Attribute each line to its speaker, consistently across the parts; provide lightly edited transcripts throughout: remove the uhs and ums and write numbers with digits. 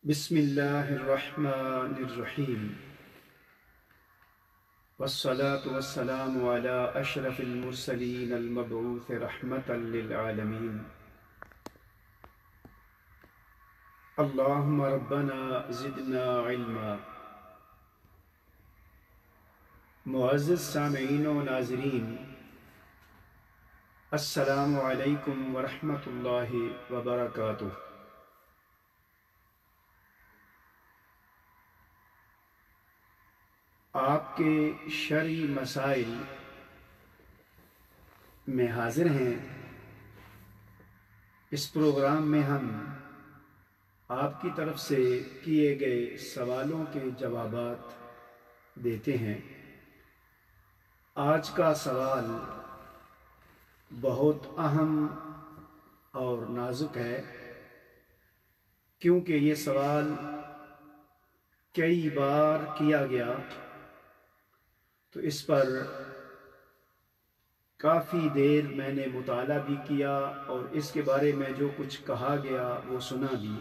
Speaker 1: بسم اللہ الرحمن الرحیم والصلاة والسلام علی اشرف المرسلین المبعوث رحمتا للعالمین اللہم ربنا زدنا علما۔ معزز سامعین و ناظرین، السلام علیکم ورحمۃ اللہ وبرکاتہ۔ آپ کے شرعی مسائل میں حاضر ہیں۔ اس پروگرام میں ہم آپ کی طرف سے کیے گئے سوالوں کے جوابات دیتے ہیں۔ آج کا سوال بہت اہم اور نازک ہے، کیونکہ یہ سوال کئی بار کیا گیا، تو اس پر کافی دیر میں نے مطالعہ بھی کیا اور اس کے بارے میں جو کچھ کہا گیا وہ سنا بھی،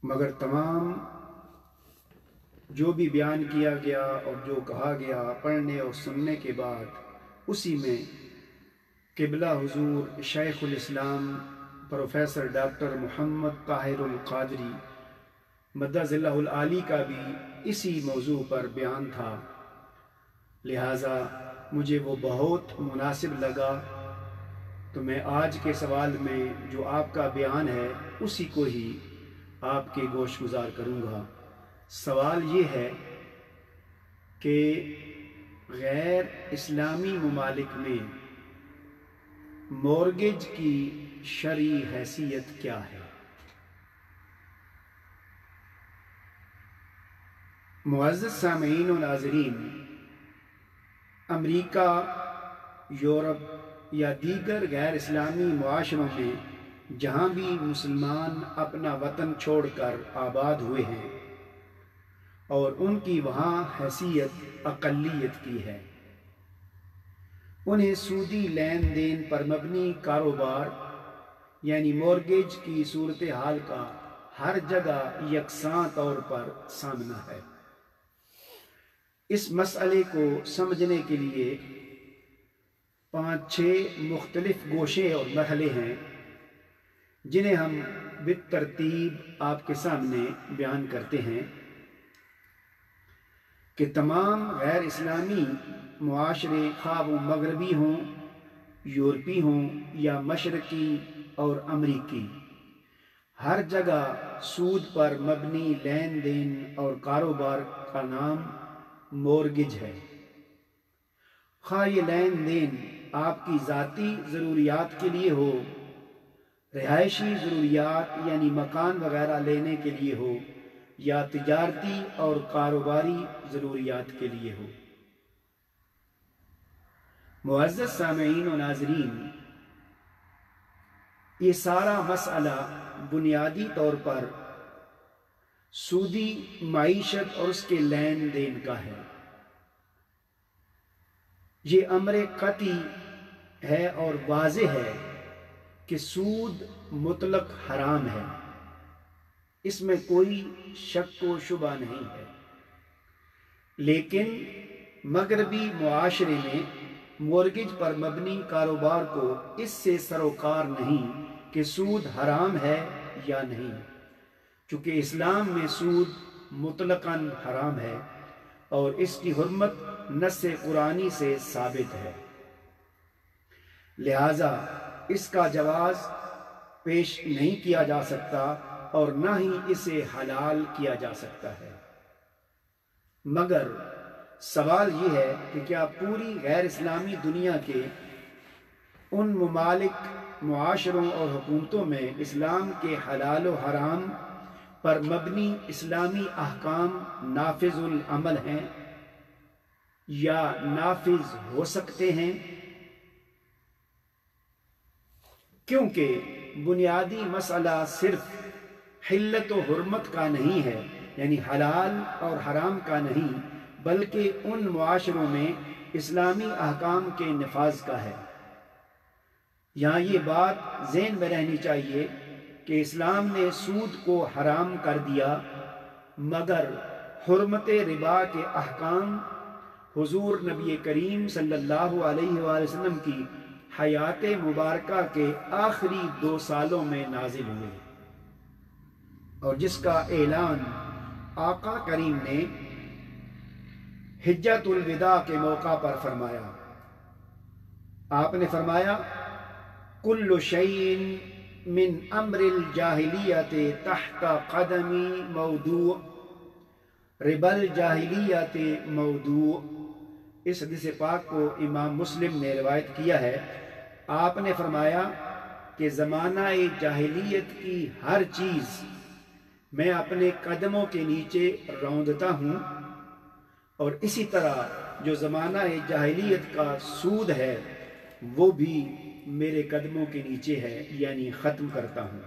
Speaker 1: مگر تمام جو بھی بیان کیا گیا اور جو کہا گیا پڑھنے اور سننے کے بعد اسی میں قبلہ حضور شیخ الاسلام پروفیسر ڈاکٹر محمد طاہر القادری مدد اللہ العالی کا بھی اسی موضوع پر بیان تھا، لہٰذا مجھے وہ بہت مناسب لگا، تو میں آج کے سوال میں جو آپ کا بیان ہے اسی کو ہی آپ کے گوش گزار کروں گا۔ سوال یہ ہے کہ غیر اسلامی ممالک میں مورگیج کی شرعی حیثیت کیا ہے؟ معزز سامعین و ناظرین، امریکہ، یورپ یا دیگر غیر اسلامی معاشروں میں جہاں بھی مسلمان اپنا وطن چھوڑ کر آباد ہوئے ہیں اور ان کی وہاں حیثیت اقلیت کی ہے، انہیں سودی لین دین پر مبنی کاروبار یعنی مورگیج کی صورتحال کا ہر جگہ یکساں طور پر سامنا ہے۔ اس مسئلے کو سمجھنے کے لیے 5-6 مختلف گوشے اور مرحلے ہیں جنہیں ہم بالترتیب آپ کے سامنے بیان کرتے ہیں کہ تمام غیر اسلامی معاشرے، خواہ وہ مغربی ہوں، یورپی ہوں یا مشرقی اور امریکی، ہر جگہ سود پر مبنی لین دین اور کاروبار کا نام مورگیج ہے۔ خواہ یہ لین دین آپ کی ذاتی ضروریات کے لیے ہو، رہائشی ضروریات یعنی مکان وغیرہ لینے کے لیے ہو، یا تجارتی اور کاروباری ضروریات کے لیے ہو۔ معزز سامعین و ناظرین، یہ سارا مسئلہ بنیادی طور پر سودی معیشت اور اس کے لین دین کا ہے۔ یہ امر قطعی ہے اور واضح ہے کہ سود مطلق حرام ہے، اس میں کوئی شک و شبہ نہیں ہے، لیکن مغربی معاشرے میں مورگیج پر مبنی کاروبار کو اس سے سروکار نہیں کہ سود حرام ہے یا نہیں، چونکہ اسلام میں سود مطلقاً حرام ہے اور اس کی حرمت نص قرآنی سے ثابت ہے، لہٰذا اس کا جواز پیش نہیں کیا جا سکتا اور نہ ہی اسے حلال کیا جا سکتا ہے۔ مگر سوال یہ ہے کہ کیا پوری غیر اسلامی دنیا کے ان ممالک، معاشروں اور حکومتوں میں اسلام کے حلال و حرام پر مبنی اسلامی احکام نافذ العمل ہیں یا نافذ ہو سکتے ہیں؟ کیونکہ بنیادی مسئلہ صرف حلت و حرمت کا نہیں ہے، یعنی حلال اور حرام کا نہیں، بلکہ ان معاشروں میں اسلامی احکام کے نفاذ کا ہے۔ یہاں یہ بات ذہن میں رہنی چاہیے کہ اسلام نے سود کو حرام کر دیا، مگر حرمت ربا کے احکام حضور نبی کریم صلی اللہ علیہ وآلہ وسلم کی حیات مبارکہ کے آخری 2 سالوں میں نازل ہوئے، اور جس کا اعلان آقا کریم نے حجۃ الوداع کے موقع پر فرمایا۔ آپ نے فرمایا، کل شیء من امر الجاہلیت تحت قدمی موضوع، ربا الجاہلیت موضوع۔ اس حدیث پاک کو امام مسلم نے روایت کیا ہے۔ آپ نے فرمایا کہ زمانہ جاہلیت کی ہر چیز میں اپنے قدموں کے نیچے روندتا ہوں، اور اسی طرح جو زمانہ جاہلیت کا سود ہے وہ بھی میرے قدموں کے نیچے ہے، یعنی ختم کرتا ہوں۔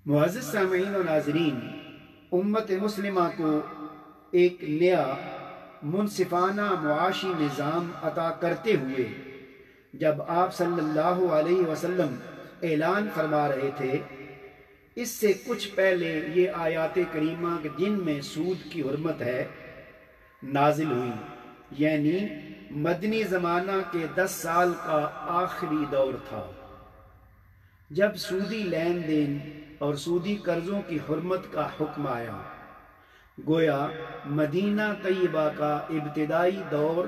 Speaker 1: معزز سامعین و ناظرین، امت مسلمہ کو ایک نیا منصفانہ معاشی نظام عطا کرتے ہوئے جب آپ صلی اللہ علیہ وسلم اعلان فرما رہے تھے، اس سے کچھ پہلے یہ آیات کریمہ جن میں سود کی حرمت ہے نازل ہوئی، یعنی مدنی زمانہ کے 10 سال کا آخری دور تھا، جب سودی لین دین اور سودی قرضوں کی حرمت کا حکم آیا۔ گویا مدینہ طیبہ کا ابتدائی دور،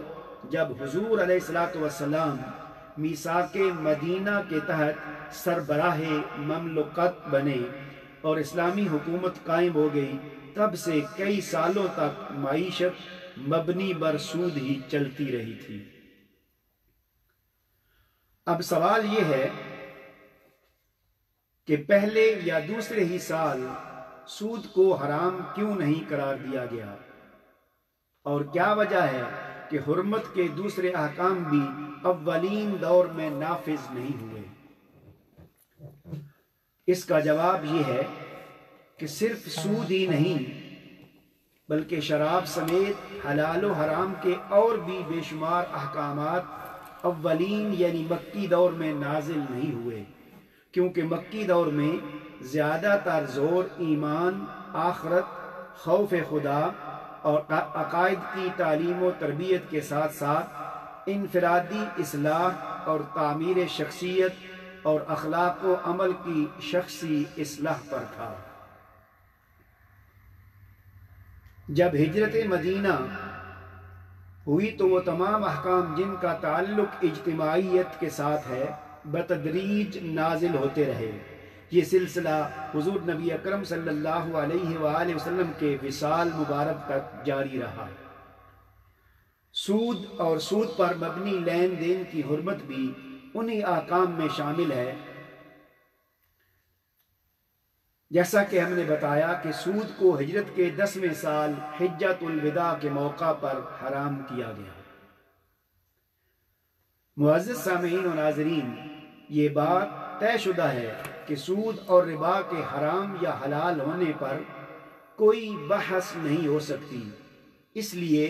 Speaker 1: جب حضور علیہ الصلوۃ والسلام میثاق مدینہ کے تحت سربراہ مملکت بنے اور اسلامی حکومت قائم ہو گئی، تب سے کئی سالوں تک معیشت مبنی بر سود ہی چلتی رہی تھی۔ اب سوال یہ ہے کہ پہلے یا دوسرے ہی سال سود کو حرام کیوں نہیں قرار دیا گیا، اور کیا وجہ ہے کہ حرمت کے دوسرے احکام بھی اولین دور میں نافذ نہیں ہوئے؟ اس کا جواب یہ ہے کہ صرف سود ہی نہیں بلکہ شراب سمیت حلال و حرام کے اور بھی بے شمار احکامات اولین یعنی مکی دور میں نازل نہیں ہوئے، کیونکہ مکی دور میں زیادہ تر زور ایمان، آخرت، خوف خدا اور عقائد کی تعلیم و تربیت کے ساتھ ساتھ انفرادی اصلاح اور تعمیر شخصیت اور اخلاق و عمل کی شخصی اصلاح پر تھا۔ جب ہجرت مدینہ ہوئی تو وہ تمام احکام جن کا تعلق اجتماعیت کے ساتھ ہے بتدریج نازل ہوتے رہے۔ یہ سلسلہ حضور نبی اکرم صلی اللہ علیہ وآلہ وسلم کے وصال مبارک تک جاری رہا۔ سود اور سود پر مبنی لین دین کی حرمت بھی انہی احکام میں شامل ہے، جیسا کہ ہم نے بتایا کہ سود کو ہجرت کے 10ویں سال حجۃ الوداع کے موقع پر حرام کیا گیا۔ معزز سامعین و ناظرین، یہ بات طے شدہ ہے کہ سود اور ربا کے حرام یا حلال ہونے پر کوئی بحث نہیں ہو سکتی، اس لیے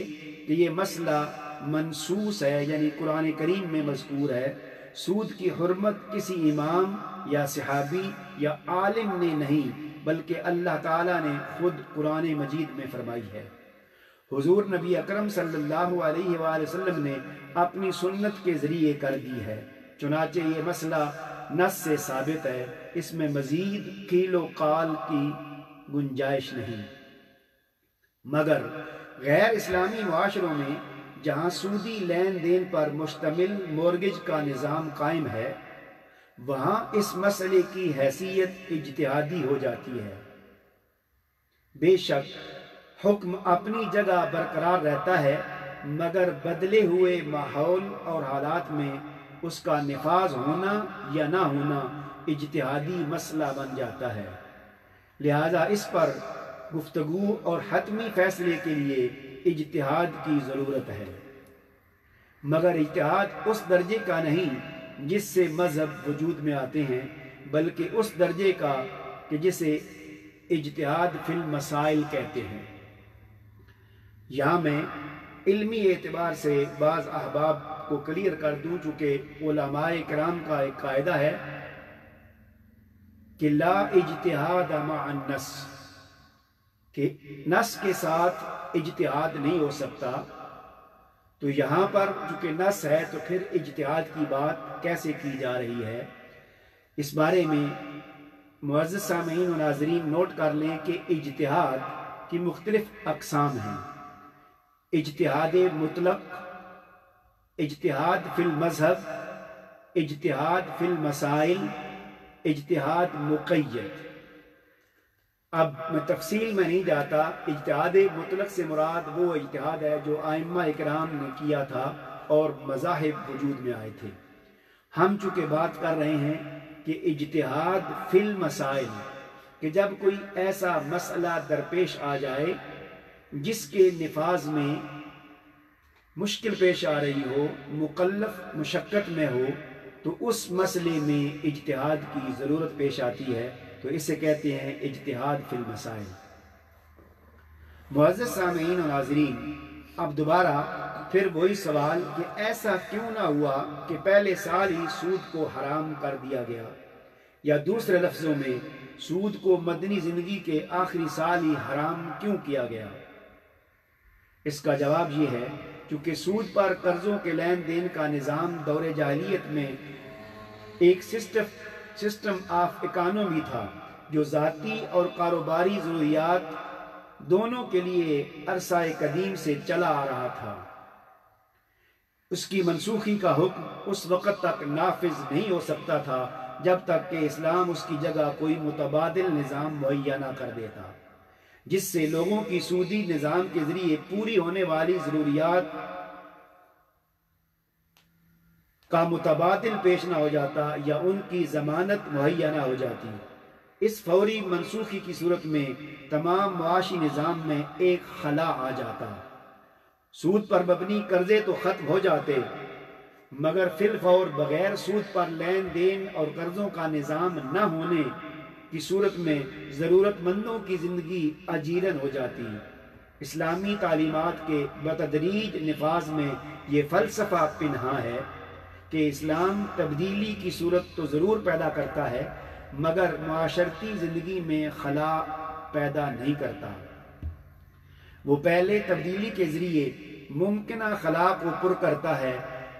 Speaker 1: کہ یہ مسئلہ منصوص ہے، یعنی قرآن کریم میں مذکور ہے۔ سود کی حرمت کسی امام یا صحابی یا عالم نے نہیں بلکہ اللہ تعالیٰ نے خود قرآن مجید میں فرمائی ہے۔ حضور نبی اکرم صلی اللہ علیہ وآلہ وسلم نے اپنی سنت کے ذریعے کر دی ہے، چنانچہ یہ مسئلہ نص سے ثابت ہے، اس میں مزید قیل و قال کی گنجائش نہیں۔ مگر غیر اسلامی معاشروں میں جہاں سودی لین دین پر مشتمل مورگیج کا نظام قائم ہے، وہاں اس مسئلے کی حیثیت اجتہادی ہو جاتی ہے۔ بے شک حکم اپنی جگہ برقرار رہتا ہے، مگر بدلے ہوئے ماحول اور حالات میں اس کا نفاذ ہونا یا نہ ہونا اجتہادی مسئلہ بن جاتا ہے، لہذا اس پر گفتگو اور حتمی فیصلے کے لیے اجتہاد کی ضرورت ہے، مگر اجتہاد اس درجے کا نہیں جس سے مذہب وجود میں آتے ہیں، بلکہ اس درجے کا کہ جسے اجتہاد فی المسائل کہتے ہیں۔ یہاں میں علمی اعتبار سے بعض احباب کو کلیئر کر دوں، چونکہ علماء کرام کا ایک قاعدہ ہے کہ لا اجتہاد مع النص، کہ نص کے ساتھ اجتہاد نہیں ہو سکتا. تو یہاں پر چونکہ نص ہے تو پھر اجتہاد کی بات کیسے کی جا رہی ہے؟ اس بارے میں معزز سامعین و ناظرین نوٹ کر لیں کہ اجتہاد کی مختلف اقسام ہیں. اجتہاد مطلق، اجتہاد فی المذہب، اجتہاد فی المسائل، اجتہاد مقید. اب میں تفصیل میں نہیں جاتا. اجتہاد مطلق سے مراد وہ اجتہاد ہے جو ائمہ اکرام نے کیا تھا اور مذاہب وجود میں آئے تھے. ہم چونکہ بات کر رہے ہیں کہ اجتہاد فی المسائل، کہ جب کوئی ایسا مسئلہ درپیش آ جائے جس کے نفاذ میں مشکل پیش آ رہی ہو، مکلف مشقت میں ہو، تو اس مسئلے میں اجتہاد کی ضرورت پیش آتی ہے، تو اسے کہتے ہیں اجتہاد فی المسائل. معزز سامعین و ناظرین، اب دوبارہ پھر وہی سوال کہ ایسا کیوں نہ ہوا کہ پہلے سال ہی سود کو حرام کر دیا گیا، یا دوسرے لفظوں میں سود کو مدنی زندگی کے آخری سال ہی حرام کیوں کیا گیا؟ اس کا جواب یہ ہے کیونکہ سود پر قرضوں کے لین دین کا نظام دور جاہلیت میں ایک سسٹم آف اکانومی تھا جو ذاتی اور کاروباری ضروریات دونوں کے لیے عرصہ قدیم سے چلا آ رہا تھا. اس کی منسوخی کا حکم اس وقت تک نافذ نہیں ہو سکتا تھا جب تک کہ اسلام اس کی جگہ کوئی متبادل نظام مہیا نہ کر دیتا، جس سے لوگوں کی سودی نظام کے ذریعے پوری ہونے والی ضروریات کا متبادل پیش نہ ہو جاتا یا ان کی ضمانت مہیا نہ ہو جاتی. اس فوری منسوخی کی صورت میں تمام معاشی نظام میں ایک خلا آ جاتا. سود پر مبنی قرضے تو ختم ہو جاتے، مگر فی الفور بغیر سود پر لین دین اور قرضوں کا نظام نہ ہونے کی صورت میں ضرورت مندوں کی زندگی اجیرن ہو جاتی. اسلامی تعلیمات کے بتدریج نفاذ میں یہ فلسفہ پنہاں ہے کہ اسلام تبدیلی کی صورت تو ضرور پیدا کرتا ہے مگر معاشرتی زندگی میں خلا پیدا نہیں کرتا. وہ پہلے تبدیلی کے ذریعے ممکنہ خلا کو پر کرتا ہے،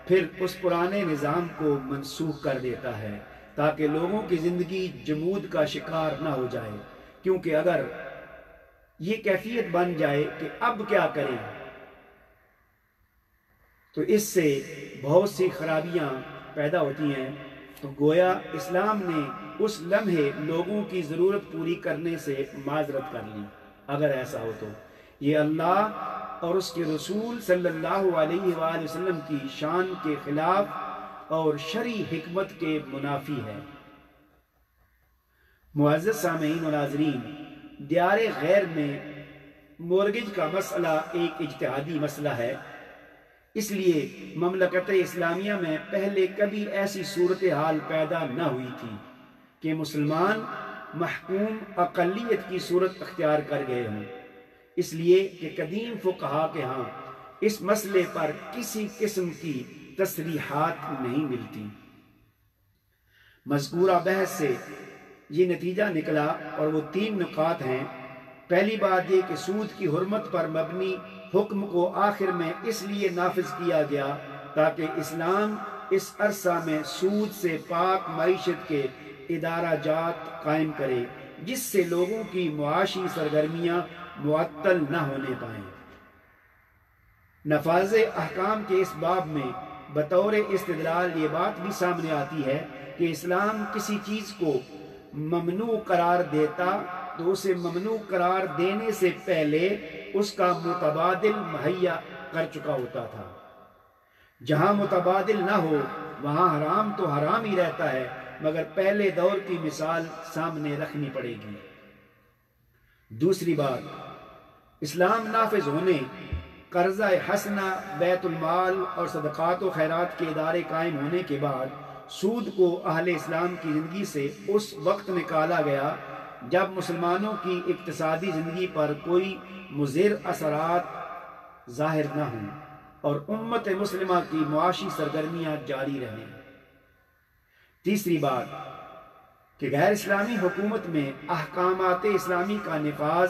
Speaker 1: پھر اس پرانے نظام کو منسوخ کر دیتا ہے تاکہ لوگوں کی زندگی جمود کا شکار نہ ہو جائے. کیونکہ اگر یہ کیفیت بن جائے کہ اب کیا کریں تو اس سے بہت سی خرابیاں پیدا ہوتی ہیں. تو گویا اسلام نے اس لمحے لوگوں کی ضرورت پوری کرنے سے معذرت کر لی. اگر ایسا ہو تو یہ اللہ اور اس کے رسول صلی اللہ علیہ وآلہ وسلم کی شان کے خلاف اور شرعی حکمت کے منافی ہے. معزز سامعین و ناظرین، دیار غیر میں مورگیج کا مسئلہ ایک اجتہادی مسئلہ ہے. اس لیے مملکت اسلامیہ میں پہلے کبھی ایسی صورتحال پیدا نہ ہوئی تھی کہ مسلمان محکوم اقلیت کی صورت اختیار کر گئے ہوں، اس لیے کہ قدیم فقہا کے ہاں اس مسئلے پر کسی قسم کی تصریحات نہیں ملتی. مذکورہ بحث سے یہ نتیجہ نکلا اور وہ 3 نکات ہیں. پہلی بات یہ کہ سود کی حرمت پر مبنی حکم کو آخر میں اس لیے نافذ کیا گیا تاکہ اسلام اس عرصہ میں سود سے پاک معیشت کے ادارہ جات قائم کرے جس سے لوگوں کی معاشی سرگرمیاں معطل نہ ہونے پائیں. نفاذ احکام کے اس باب میں بطور استدلال یہ بات بھی سامنے آتی ہے کہ اسلام کسی چیز کو ممنوع قرار دیتا تو اسے ممنوع قرار دینے سے پہلے اس کا متبادل مہیا کر چکا ہوتا تھا. جہاں متبادل نہ ہو وہاں حرام تو حرام ہی رہتا ہے، مگر پہلے دور کی مثال سامنے رکھنی پڑے گی. دوسری بات، اسلام نافذ ہونے، قرضہ حسنہ، بیت المال اور صدقات و خیرات کے ادارے قائم ہونے کے بعد سود کو اہل اسلام کی زندگی سے اس وقت نکالا گیا جب مسلمانوں کی اقتصادی زندگی پر کوئی مضر اثرات ظاہر نہ ہوں اور امت مسلمہ کی معاشی سرگرمیاں جاری رہیں. تیسری بات کہ غیر اسلامی حکومت میں احکامات اسلامی کا نفاذ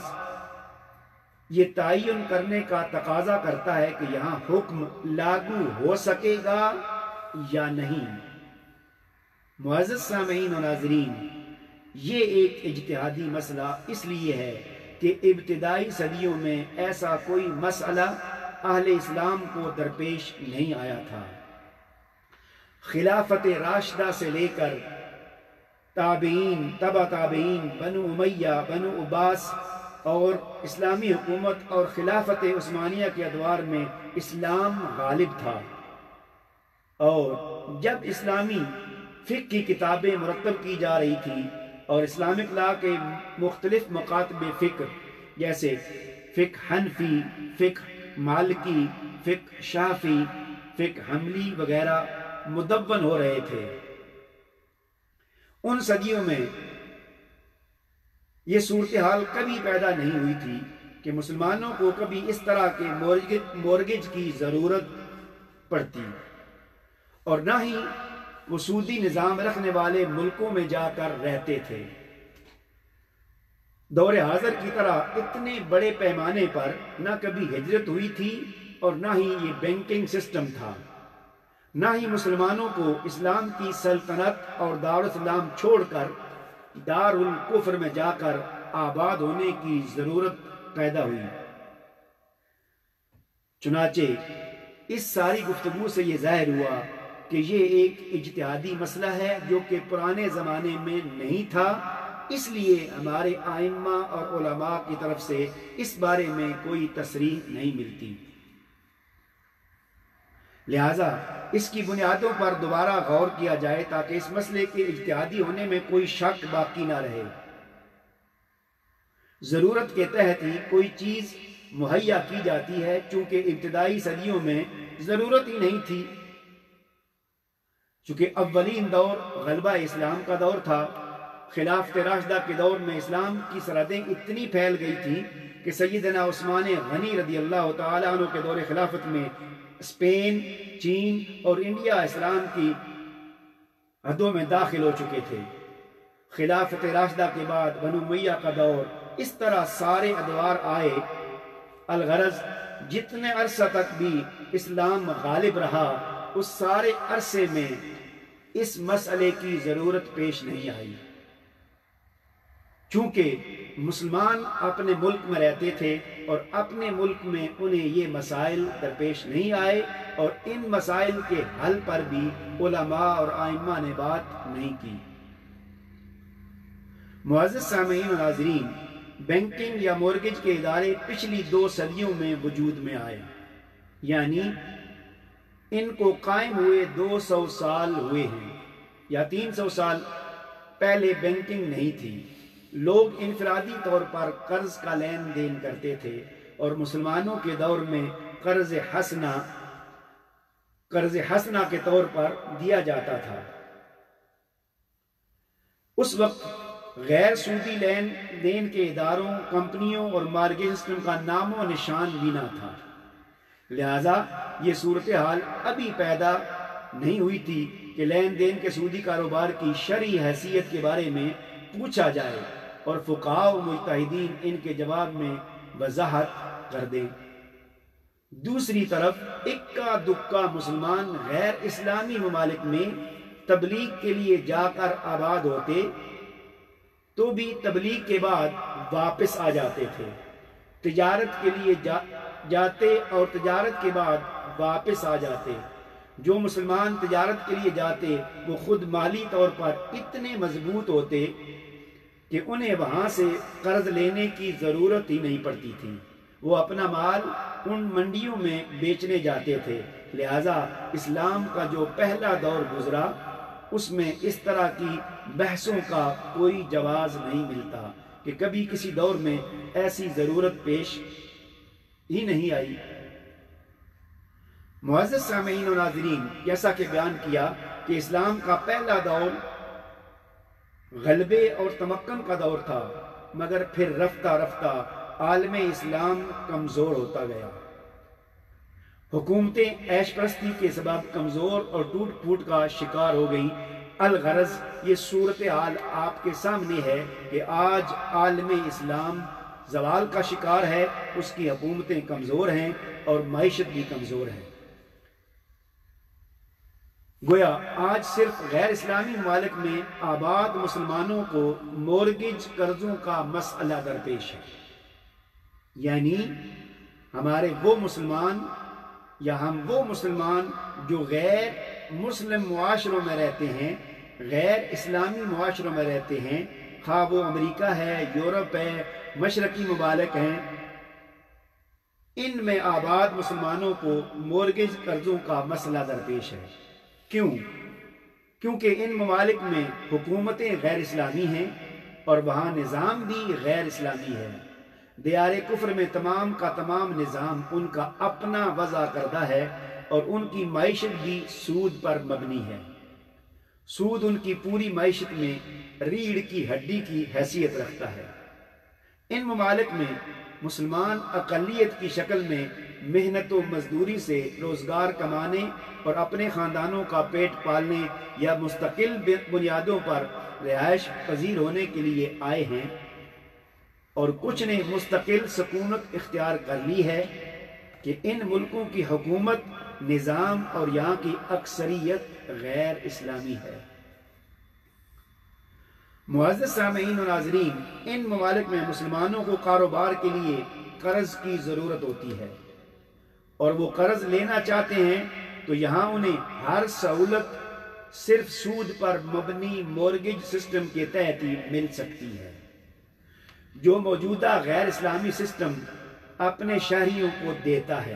Speaker 1: یہ تعین کرنے کا تقاضا کرتا ہے کہ یہاں حکم لاگو ہو سکے گا یا نہیں۔ معزز سامعین و ناظرین، یہ ایک اجتہادی مسئلہ اس لیے ہے کہ ابتدائی صدیوں میں ایسا کوئی مسئلہ اہل اسلام کو درپیش نہیں آیا تھا۔ خلافت راشدہ سے لے کر تابعین، تبع تابعین، بنو امیہ، بنو عباس اور اسلامی حکومت اور خلافت عثمانیہ کے ادوار میں اسلام غالب تھا، اور جب اسلامی فقہ کی کتابیں مرتب کی جا رہی تھی اور اسلامک لا کے مختلف مکاتب فقہ جیسے فقہ حنفی، فقہ مالکی، فقہ شافعی، فقہ حنبلی وغیرہ مدون ہو رہے تھے، ان صدیوں میں یہ صورتحال کبھی پیدا نہیں ہوئی تھی کہ مسلمانوں کو کبھی اس طرح کے مورگیج کی ضرورت پڑتی، اور نہ ہی وہ سودی نظام رکھنے والے ملکوں میں جا کر رہتے تھے۔ دور حاضر کی طرح اتنے بڑے پیمانے پر نہ کبھی ہجرت ہوئی تھی اور نہ ہی یہ بینکنگ سسٹم تھا، نہ ہی مسلمانوں کو اسلام کی سلطنت اور دارالاسلام چھوڑ کر دار الکفر میں جا کر آباد ہونے کی ضرورت پیدا ہوئی۔ چنانچہ اس ساری گفتگو سے یہ ظاہر ہوا کہ یہ ایک اجتہادی مسئلہ ہے جو کہ پرانے زمانے میں نہیں تھا، اس لیے ہمارے ائمہ اور علماء کی طرف سے اس بارے میں کوئی تصریح نہیں ملتی، لہٰذا اس کی بنیادوں پر دوبارہ غور کیا جائے تاکہ اس مسئلے کے اجتہادی ہونے میں کوئی شک باقی نہ رہے۔ ضرورت کے تحت ہی کوئی چیز مہیا کی جاتی ہے، چونکہ ابتدائی صدیوں میں ضرورت ہی نہیں تھی، چونکہ اولین دور غلبہ اسلام کا دور تھا۔ خلافت راشدہ کے دور میں اسلام کی سرحدیں اتنی پھیل گئی تھی کہ سیدنا عثمان غنی رضی اللہ تعالیٰ عنہ کے دور خلافت میں اسپین، چین اور انڈیا اسلام کی حدوں میں داخل ہو چکے تھے۔ خلافت راشدہ کے بعد بنو امیہ کا دور، اس طرح سارے ادوار آئے۔ الغرض جتنے عرصہ تک بھی اسلام غالب رہا، اس سارے عرصے میں اس مسئلے کی ضرورت پیش نہیں آئی، چونکہ مسلمان اپنے ملک میں رہتے تھے اور اپنے ملک میں انہیں یہ مسائل درپیش نہیں آئے، اور ان مسائل کے حل پر بھی علماء اور ائمہ نے بات نہیں کی۔ معزز سامعین و ناظرین، بینکنگ یا مورگیج کے ادارے پچھلی 2 صدیوں میں وجود میں آئے، یعنی ان کو قائم ہوئے 200 سال ہوئے ہیں، یا 300 سال پہلے بینکنگ نہیں تھی۔ لوگ انفرادی طور پر قرض کا لین دین کرتے تھے، اور مسلمانوں کے دور میں قرض حسنہ کے طور پر دیا جاتا تھا۔ اس وقت غیر سودی لین دین کے اداروں، کمپنیوں اور مارگیج سسٹم کا نام و نشان بھی نہ تھا، لہذا یہ صورتحال ابھی پیدا نہیں ہوئی تھی کہ لین دین کے سودی کاروبار کی شرعی حیثیت کے بارے میں پوچھا جائے اور فقہاء و مجتہدین ان کے جواب میں وضاحت کر دیں۔ دوسری طرف اکا دکا مسلمان غیر اسلامی ممالک میں تبلیغ کے لیے جا کر آباد ہوتے تو بھی تبلیغ کے بعد واپس آ جاتے تھے، تجارت کے لیے جاتے اور تجارت کے بعد واپس آ جاتے۔ جو مسلمان تجارت کے لیے جاتے وہ خود مالی طور پر اتنے مضبوط ہوتے کہ انہیں وہاں سے قرض لینے کی ضرورت ہی نہیں پڑتی تھی، وہ اپنا مال ان منڈیوں میں بیچنے جاتے تھے۔ لہٰذا اسلام کا جو پہلا دور گزرا اس میں اس طرح کی بحثوں کا کوئی جواز نہیں ملتا کہ کبھی کسی دور میں ایسی ضرورت پیش ہی نہیں آئی۔ معزز سامعین و ناظرین، جیسا کہ بیان کیا کہ اسلام کا پہلا دور غلبے اور تمکن کا دور تھا، مگر پھر رفتہ رفتہ عالم اسلام کمزور ہوتا گیا۔ حکومتیں عیش پرستی کے سبب کمزور اور ٹوٹ پھوٹ کا شکار ہو گئیں۔ الغرض یہ صورتحال آپ کے سامنے ہے کہ آج عالم اسلام زوال کا شکار ہے، اس کی حکومتیں کمزور ہیں اور معیشت بھی کمزور ہے۔ گویا آج صرف غیر اسلامی ممالک میں آباد مسلمانوں کو مورگیج قرضوں کا مسئلہ درپیش ہے، یعنی ہمارے وہ مسلمان یا ہم وہ مسلمان جو غیر مسلم معاشروں میں رہتے ہیں، غیر اسلامی معاشروں میں رہتے ہیں، خواہ وہ امریکہ ہے، یورپ ہے، مشرقی ممالک ہیں، ان میں آباد مسلمانوں کو مورگیج قرضوں کا مسئلہ درپیش ہے۔ کیوں؟ کیونکہ ان ممالک میں حکومتیں غیر اسلامی ہیں اور وہاں نظام بھی غیر اسلامی ہے۔ دیار کفر میں تمام کا تمام نظام ان کا اپنا وضع کردہ ہے اور ان کی معیشت بھی سود پر مبنی ہے۔ سود ان کی پوری معیشت میں ریڑھ کی ہڈی کی حیثیت رکھتا ہے۔ ان ممالک میں مسلمان اقلیت کی شکل میں محنت و مزدوری سے روزگار کمانے اور اپنے خاندانوں کا پیٹ پالنے یا مستقل بنیادوں پر رہائش پذیر ہونے کے لیے آئے ہیں، اور کچھ نے مستقل سکونت اختیار کر لی ہے کہ ان ملکوں کی حکومت، نظام اور یہاں کی اکثریت غیر اسلامی ہے۔ معزز سامعین و ناظرین، ان ممالک میں مسلمانوں کو کاروبار کے لیے قرض کی ضرورت ہوتی ہے اور وہ قرض لینا چاہتے ہیں تو یہاں انہیں ہر سہولت صرف سود پر مبنی مورگیج سسٹم کے تحت ہی مل سکتی ہے، جو موجودہ غیر اسلامی سسٹم اپنے شہریوں کو دیتا ہے۔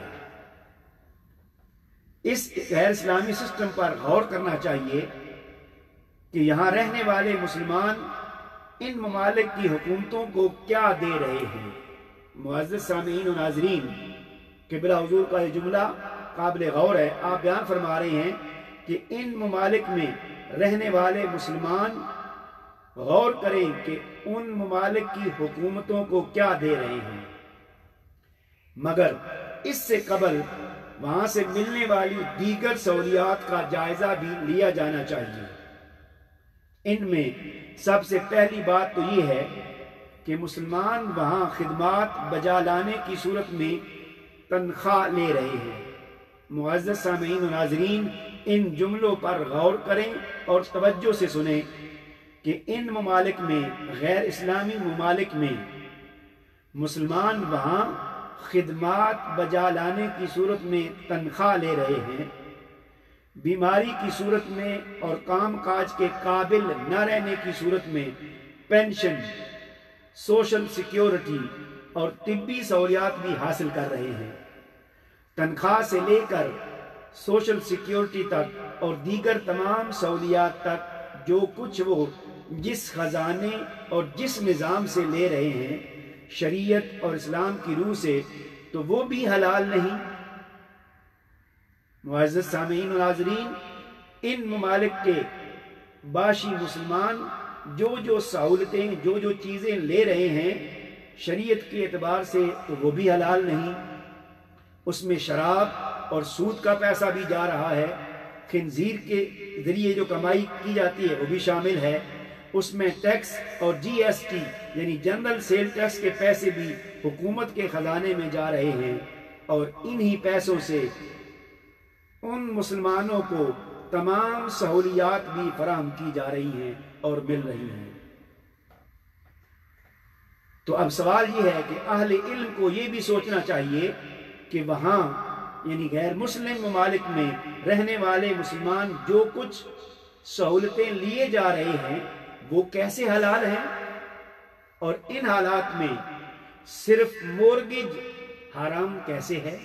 Speaker 1: اس غیر اسلامی سسٹم پر غور کرنا چاہیے کہ یہاں رہنے والے مسلمان ان ممالک کی حکومتوں کو کیا دے رہے ہیں۔ معزز سامعین و ناظرین، قبلہ حضور کا یہ جملہ قابل غور ہے۔ آپ بیان فرما رہے ہیں کہ ان ممالک میں رہنے والے مسلمان غور کریں کہ ان ممالک کی حکومتوں کو کیا دے رہے ہیں، مگر اس سے قبل وہاں سے ملنے والی دیگر سہولیات کا جائزہ بھی لیا جانا چاہیے۔ ان میں سب سے پہلی بات تو یہ ہے کہ مسلمان وہاں خدمات بجا لانے کی صورت میں تنخواہ لے رہے ہیں۔ معزز سامعین و ناظرین، ان جملوں پر غور کریں اور توجہ سے سنیں کہ ان ممالک میں، غیر اسلامی ممالک میں، مسلمان وہاں خدمات بجا لانے کی صورت میں تنخواہ لے رہے ہیں، بیماری کی صورت میں اور کام کاج کے قابل نہ رہنے کی صورت میں پینشن، سوشل سیکیورٹی اور طبی سہولیات بھی حاصل کر رہے ہیں۔ تنخواہ سے لے کر سوشل سیکیورٹی تک اور دیگر تمام سہولیات تک جو کچھ وہ جس خزانے اور جس نظام سے لے رہے ہیں، شریعت اور اسلام کی روح سے، تو وہ بھی حلال نہیں۔ معزز سامعین و ناظرین، ان ممالک کے باشی مسلمان جو سہولتیں، جو چیزیں لے رہے ہیں شریعت کے اعتبار سے، تو وہ بھی حلال نہیں۔ اس میں شراب اور سود کا پیسہ بھی جا رہا ہے، خنزیر کے ذریعے جو کمائی کی جاتی ہے وہ بھی شامل ہے، اس میں ٹیکس اور جی ایس ٹی یعنی جنرل سیل ٹیکس کے پیسے بھی حکومت کے خزانے میں جا رہے ہیں، اور انہی پیسوں سے ان مسلمانوں کو تمام سہولیات بھی فراہم کی جا رہی ہیں اور مل رہی ہیں۔ تو اب سوال یہ ہے کہ اہل علم کو یہ بھی سوچنا چاہیے کہ وہاں یعنی غیر مسلم ممالک میں رہنے والے مسلمان جو کچھ سہولتیں لیے جا رہے ہیں وہ کیسے حلال ہیں، اور ان حالات میں صرف مورگیج حرام کیسے ہے۔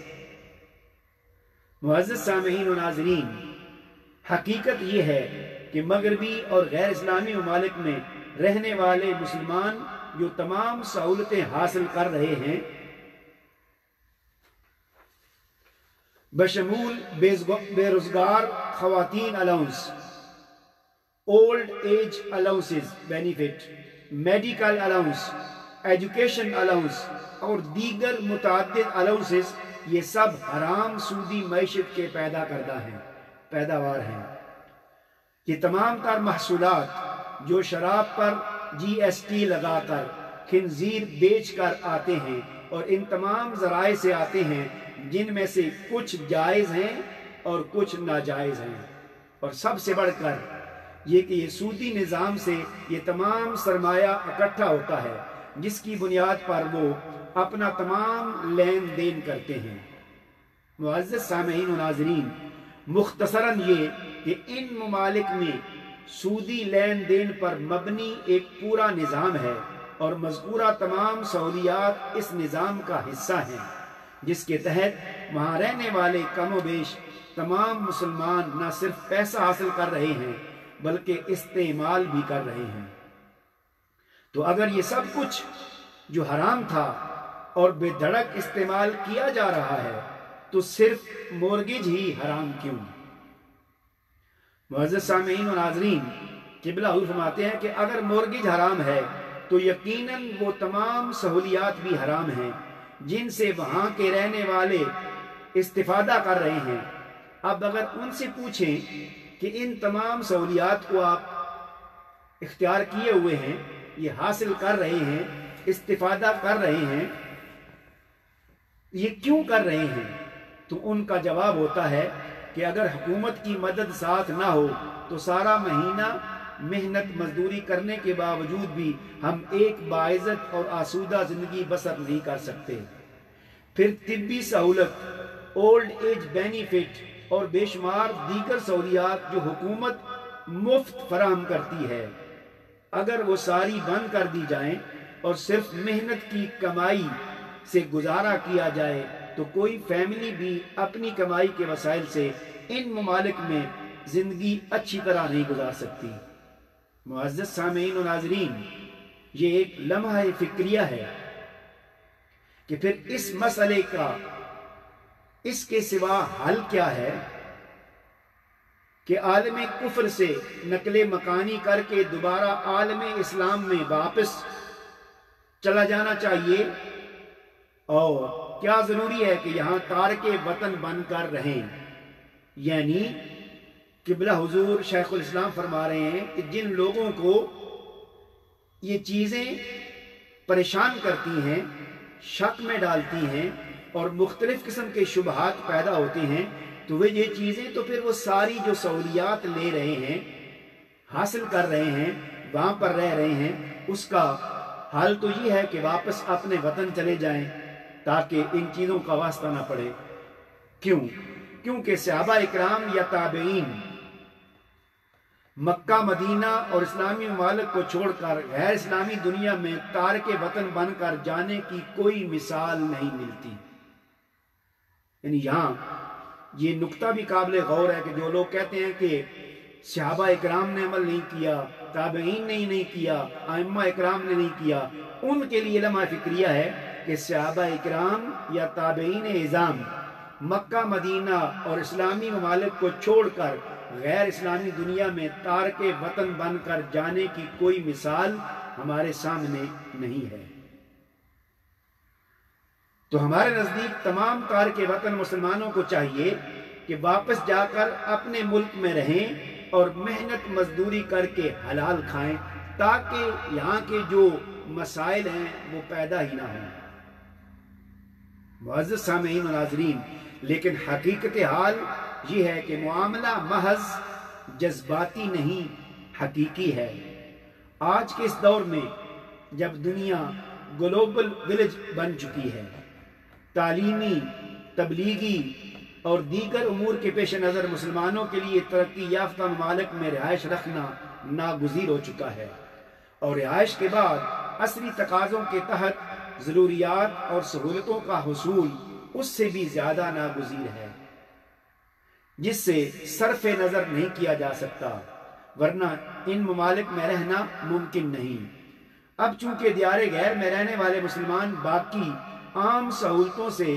Speaker 1: معزز سامعین و ناظرین، حقیقت یہ ہے کہ مغربی اور غیر اسلامی ممالک میں رہنے والے مسلمان جو تمام سہولتیں حاصل کر رہے ہیں، بشمول بے روزگار خواتین allowance, old age allowances benefit, medical allowance, education allowance اور دیگر متعدد الاؤنسز، یہ سب حرام سودی معیشت کے پیدا کردہ ہیں، پیداوار ہیں۔ کہ تمام تر محصولات جو شراب پر GST لگا کر خنزیر بیچ کر آتے ہیں اور ان تمام ذرائع سے آتے ہیں، جن میں سے کچھ جائز ہیں اور کچھ ناجائز ہیں، اور سب سے بڑھ کر یہ کہ یہ سودی نظام سے یہ تمام سرمایہ اکٹھا ہوتا ہے جس کی بنیاد پر وہ اپنا تمام لین دین کرتے ہیں۔ معزز سامعین و ناظرین، مختصراً یہ کہ ان ممالک میں سودی لین دین پر مبنی ایک پورا نظام ہے، اور مذکورہ تمام سہولیات اس نظام کا حصہ ہیں، جس کے تحت وہاں رہنے والے کم و بیش تمام مسلمان نہ صرف پیسہ حاصل کر رہے ہیں بلکہ استعمال بھی کر رہے ہیں۔ تو اگر یہ سب کچھ جو حرام تھا اور بے دھڑک استعمال کیا جا رہا ہے تو صرف مورگیج ہی حرام کیوں؟ معزز سامعین و ناظرین، قبلہ حضور فرماتے ہیں کہ اگر مورگیج حرام ہے تو یقیناً وہ تمام سہولیات بھی حرام ہیں جن سے وہاں کے رہنے والے استفادہ کر رہے ہیں۔ اب اگر ان سے پوچھیں کہ ان تمام سہولیات کو آپ اختیار کیے ہوئے ہیں، یہ حاصل کر رہے ہیں، استفادہ کر رہے ہیں، یہ کیوں کر رہے ہیں؟ تو ان کا جواب ہوتا ہے کہ اگر حکومت کی مدد ساتھ نہ ہو تو سارا مہینہ محنت مزدوری کرنے کے باوجود بھی ہم ایک باعزت اور آسودہ زندگی بسر نہیں کر سکتے۔ پھر طبی سہولت، اولڈ ایج بینیفٹ اور بے شمار دیگر سہولیات جو حکومت مفت فراہم کرتی ہے، اگر وہ ساری بند کر دی جائیں اور صرف محنت کی کمائی سے گزارا کیا جائے تو کوئی فیملی بھی اپنی کمائی کے وسائل سے ان ممالک میں زندگی اچھی طرح نہیں گزار سکتی۔ معزز سامعین و ناظرین، یہ ایک لمحہ فکریہ ہے کہ پھر اس مسئلے کا اس کے سوا حل کیا ہے کہ عالم کفر سے نقل مکانی کر کے دوبارہ عالم اسلام میں واپس چلا جانا چاہیے، اور کیا ضروری ہے کہ یہاں تارک وطن بن کر رہیں؟ یعنی قبلہ حضور شیخ الاسلام فرما رہے ہیں کہ جن لوگوں کو یہ چیزیں پریشان کرتی ہیں، شک میں ڈالتی ہیں اور مختلف قسم کے شبہات پیدا ہوتے ہیں، تو وہ یہ چیزیں تو پھر وہ ساری جو سہولیات لے رہے ہیں، حاصل کر رہے ہیں، وہاں پر رہ رہے ہیں، اس کا حال تو یہ ہے کہ واپس اپنے وطن چلے جائیں تاکہ ان چیزوں کا واسطہ نہ پڑے۔ کیوں؟ کیونکہ صحابہ اکرام یا تابعین مکہ مدینہ اور اسلامی ممالک کو چھوڑ کر غیر اسلامی دنیا میں تارک وطن بن کر جانے کی کوئی مثال نہیں ملتی۔ یعنی یہاں یہ نقطہ بھی قابل غور ہے کہ جو لوگ کہتے ہیں کہ صحابہ اکرام نے عمل نہیں کیا، تابعین نے نہیں کیا، ائمہ اکرام نے نہیں کیا، ان کے لیے لمحہ فکریہ ہے کہ صحابہ اکرام یا تابعین اعظام مکہ مدینہ اور اسلامی ممالک کو چھوڑ کر غیر اسلامی دنیا میں تارک وطن بن کر جانے کی کوئی مثال ہمارے سامنے نہیں ہے۔ تو ہمارے نزدیک تمام تارک وطن مسلمانوں کو چاہیے کہ واپس جا کر اپنے ملک میں رہیں اور محنت مزدوری کر کے حلال کھائیں تاکہ یہاں کے جو مسائل ہیں وہ پیدا ہی نہ ہوں۔ معزز سامعین و ناظرین، لیکن حقیقت حال یہ ہے کہ معاملہ محض جذباتی نہیں، حقیقی ہے۔ آج کے اس دور میں جب دنیا گلوبل ولیج بن چکی ہے، تعلیمی، تبلیغی اور دیگر امور کے پیش نظر مسلمانوں کے لیے ترقی یافتہ ممالک میں رہائش رکھنا ناگزیر ہو چکا ہے، اور رہائش کے بعد عصری تقاضوں کے تحت ضروریات اور سہولتوں کا حصول اس سے بھی زیادہ ناگزیر ہے، جس سے صرف نظر نہیں کیا جا سکتا، ورنہ ان ممالک میں رہنا ممکن نہیں۔ اب چونکہ دیار غیر میں رہنے والے مسلمان باقی عام سہولتوں سے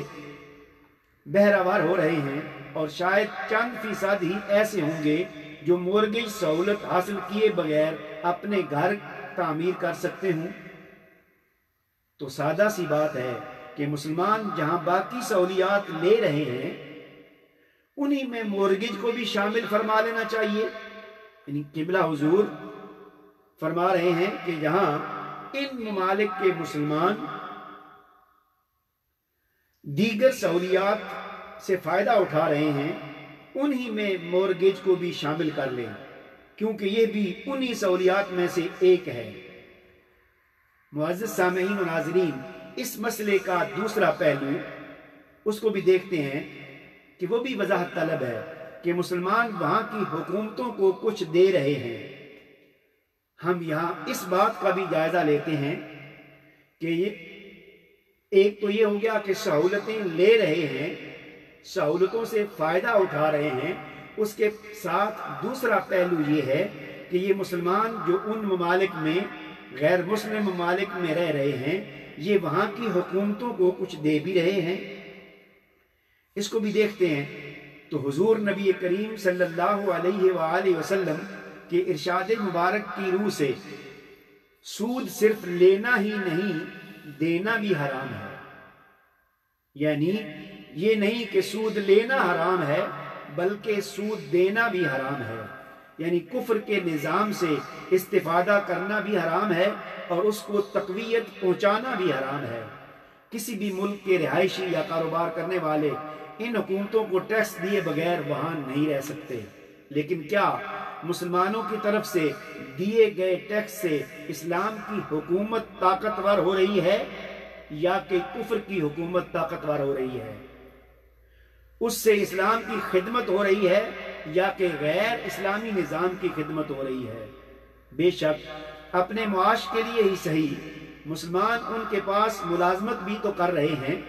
Speaker 1: بہرہور ہو رہے ہیں، اور شاید چند فیصد ہی ایسے ہوں گے جو مورگیج سہولت حاصل کیے بغیر اپنے گھر تعمیر کر سکتے ہوں، تو سادہ سی بات ہے کہ مسلمان جہاں باقی سہولیات لے رہے ہیں انہی میں مورگیج کو بھی شامل فرما لینا چاہیے، یعنی قبلہ حضور فرما رہے ہیں کہ جہاں ان ممالک کے مسلمان دیگر سہولیات سے فائدہ اٹھا رہے ہیں، انہی میں مورگیج کو بھی شامل کر لیں، کیونکہ یہ بھی انہی سہولیات میں سے ایک ہے۔ معزز سامعین و ناظرین، اس مسئلے کا دوسرا پہلو اس کو بھی دیکھتے ہیں کہ وہ بھی وضاحت طلب ہے کہ مسلمان وہاں کی حکومتوں کو کچھ دے رہے ہیں۔ ہم یہاں اس بات کا بھی جائزہ لیتے ہیں کہ ایک تو یہ ہو گیا کہ سہولتیں لے رہے ہیں، سہولتوں سے فائدہ اٹھا رہے ہیں، اس کے ساتھ دوسرا پہلو یہ ہے کہ یہ مسلمان جو ان ممالک میں غیر مسلم ممالک میں رہ رہے ہیں، یہ وہاں کی حکومتوں کو کچھ دے بھی رہے ہیں۔ اس کو بھی دیکھتے ہیں تو حضور نبی کریم صلی اللہ علیہ وآلہ وسلم کے ارشاد مبارک کی روح سے سود صرف لینا ہی نہیں، دینا بھی حرام ہے۔ یعنی یہ نہیں کہ سود لینا حرام ہے، بلکہ سود دینا بھی حرام ہے۔ یعنی کفر کے نظام سے استفادہ کرنا بھی حرام ہے اور اس کو تقویت پہنچانا بھی حرام ہے۔ کسی بھی ملک کے رہائشی یا کاروبار کرنے والے ان حکومتوں کو ٹیکس دیے بغیر وہاں نہیں رہ سکتے، لیکن کیا مسلمانوں کی طرف سے دیے گئے ٹیکس سے اسلام کی حکومت طاقتور ہو رہی ہے یا کہ کفر کی حکومت طاقتور ہو رہی ہے؟ اس سے اسلام کی خدمت ہو رہی ہے یا کہ غیر اسلامی نظام کی خدمت ہو رہی ہے؟ بے شک اپنے معاش کے لیے ہی صحیح، مسلمان ان کے پاس ملازمت بھی تو کر رہے ہیں،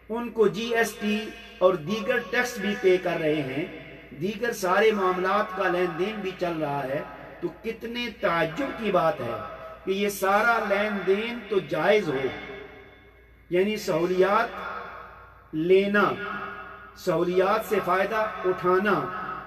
Speaker 1: ان کو جی ایس ٹی اور دیگر ٹیکس بھی پے کر رہے ہیں، دیگر سارے معاملات کا لین دین بھی چل رہا ہے، تو کتنے تعجب کی بات ہے کہ یہ سارا لین دین تو جائز ہو۔ یعنی سہولیات لینا، سہولیات سے فائدہ اٹھانا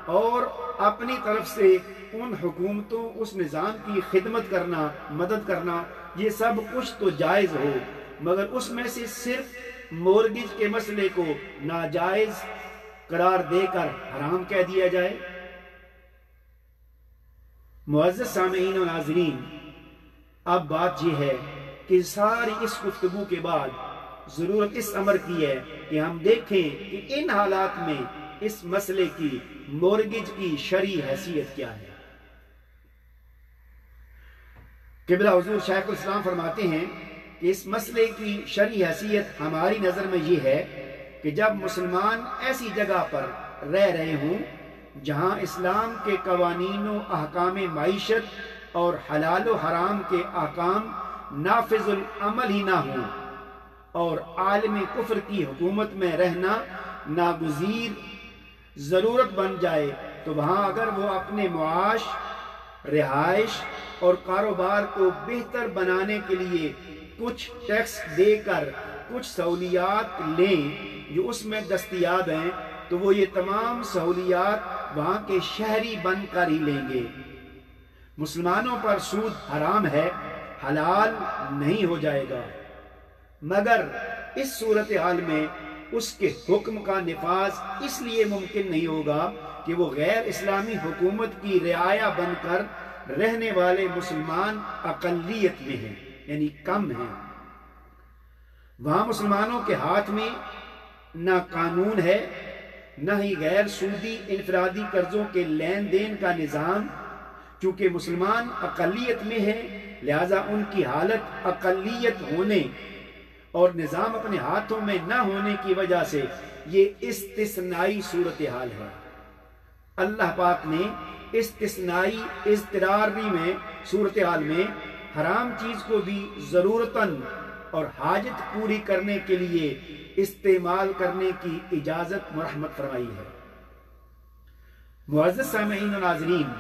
Speaker 1: اور اپنی طرف سے ان حکومتوں، اس نظام کی خدمت کرنا، مدد کرنا، یہ سب کچھ تو جائز ہو، مگر اس میں سے صرف مورگیج کے مسئلے کو ناجائز قرار دے کر حرام کہہ دیا جائے۔ معزز سامعین و ناظرین، اب بات یہ ہے کہ ساری اس گفتگو کے بعد ضرورت اس امر کی ہے کہ ہم دیکھیں کہ ان حالات میں اس مسئلے کی، مورگیج کی شرعی حیثیت کیا ہے۔ قبلہ حضور شیخ الاسلام فرماتے ہیں کہ اس مسئلے کی شرعی حیثیت ہماری نظر میں یہ ہے کہ جب مسلمان ایسی جگہ پر رہ رہے ہوں جہاں اسلام کے قوانین و احکام معیشت اور حلال و حرام کے احکام نافذ العمل ہی نہ ہوں اور عالم کفر کی حکومت میں رہنا ناگزیر ضرورت بن جائے، تو وہاں اگر وہ اپنے معاش، رہائش اور کاروبار کو بہتر بنانے کے لیے کچھ ٹیکس دے کر کچھ سہولیات لیں جو اس میں دستیاب ہیں، تو وہ یہ تمام سہولیات وہاں کے شہری بن کر ہی لیں گے۔ مسلمانوں پر سود حرام ہے، حلال نہیں ہو جائے گا، مگر اس صورتحال میں اس کے حکم کا نفاذ اس لیے ممکن نہیں ہوگا کہ وہ غیر اسلامی حکومت کی رعایا بن کر رہنے والے مسلمان اقلیت میں ہیں، یعنی کم ہیں۔ وہاں مسلمانوں کے ہاتھ میں نہ قانون ہے، نہ ہی غیر سودی انفرادی قرضوں کے لین دین کا نظام، چونکہ مسلمان اقلیت میں ہے، لہذا ان کی حالت اقلیت ہونے اور نظام اپنے ہاتھوں میں نہ ہونے کی وجہ سے یہ استثنائی صورتحال ہے۔ اللہ پاک نے استثنائی اضطراری میں صورتحال میں حرام چیز کو بھی ضرورتاً اور حاجت پوری کرنے کے لیے استعمال کرنے کی اجازت مرحمت فرمائی ہے۔ معزز سامعین و ناظرین،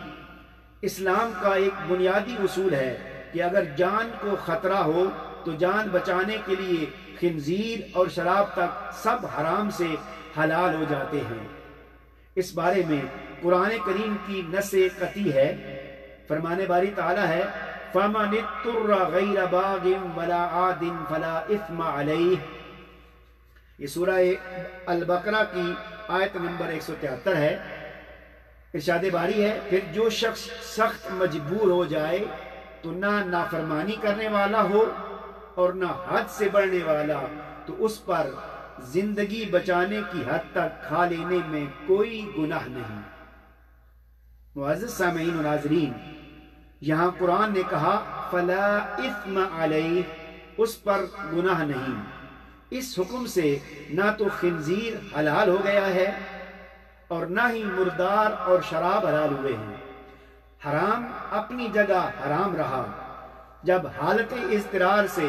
Speaker 1: اسلام کا ایک بنیادی اصول ہے کہ اگر جان کو خطرہ ہو تو جان بچانے کے لیے خنزیر اور شراب تک سب حرام سے حلال ہو جاتے ہیں۔ اس بارے میں قرآن کریم کی نص قطعی ہے، فرمان باری تعالیٰ ہے فَمَنِ اضْطُرَّ غَيْرَ بَاغٍ وَلَا عَادٍ فَلَا إِثْمَ عَلَيْهِ۔ یہ سورہ البقرہ کی آیت نمبر 173 ہے۔ ارشاد باری ہے پھر جو شخص سخت مجبور ہو جائے تو نہ نافرمانی کرنے والا ہو اور نہ حد سے بڑھنے والا، تو اس پر زندگی بچانے کی حد تک کھا لینے میں کوئی گناہ نہیں۔ معزز سامعین و ناظرین، یہاں قرآن نے کہا فلا اثم علیہ، اس پر گناہ نہیں۔ اس حکم سے نہ تو خنزیر حلال ہو گیا ہے اور نہ ہی مردار اور شراب حلال ہوئے ہیں۔ حرام اپنی جگہ حرام رہا، جب حالت اضطرار سے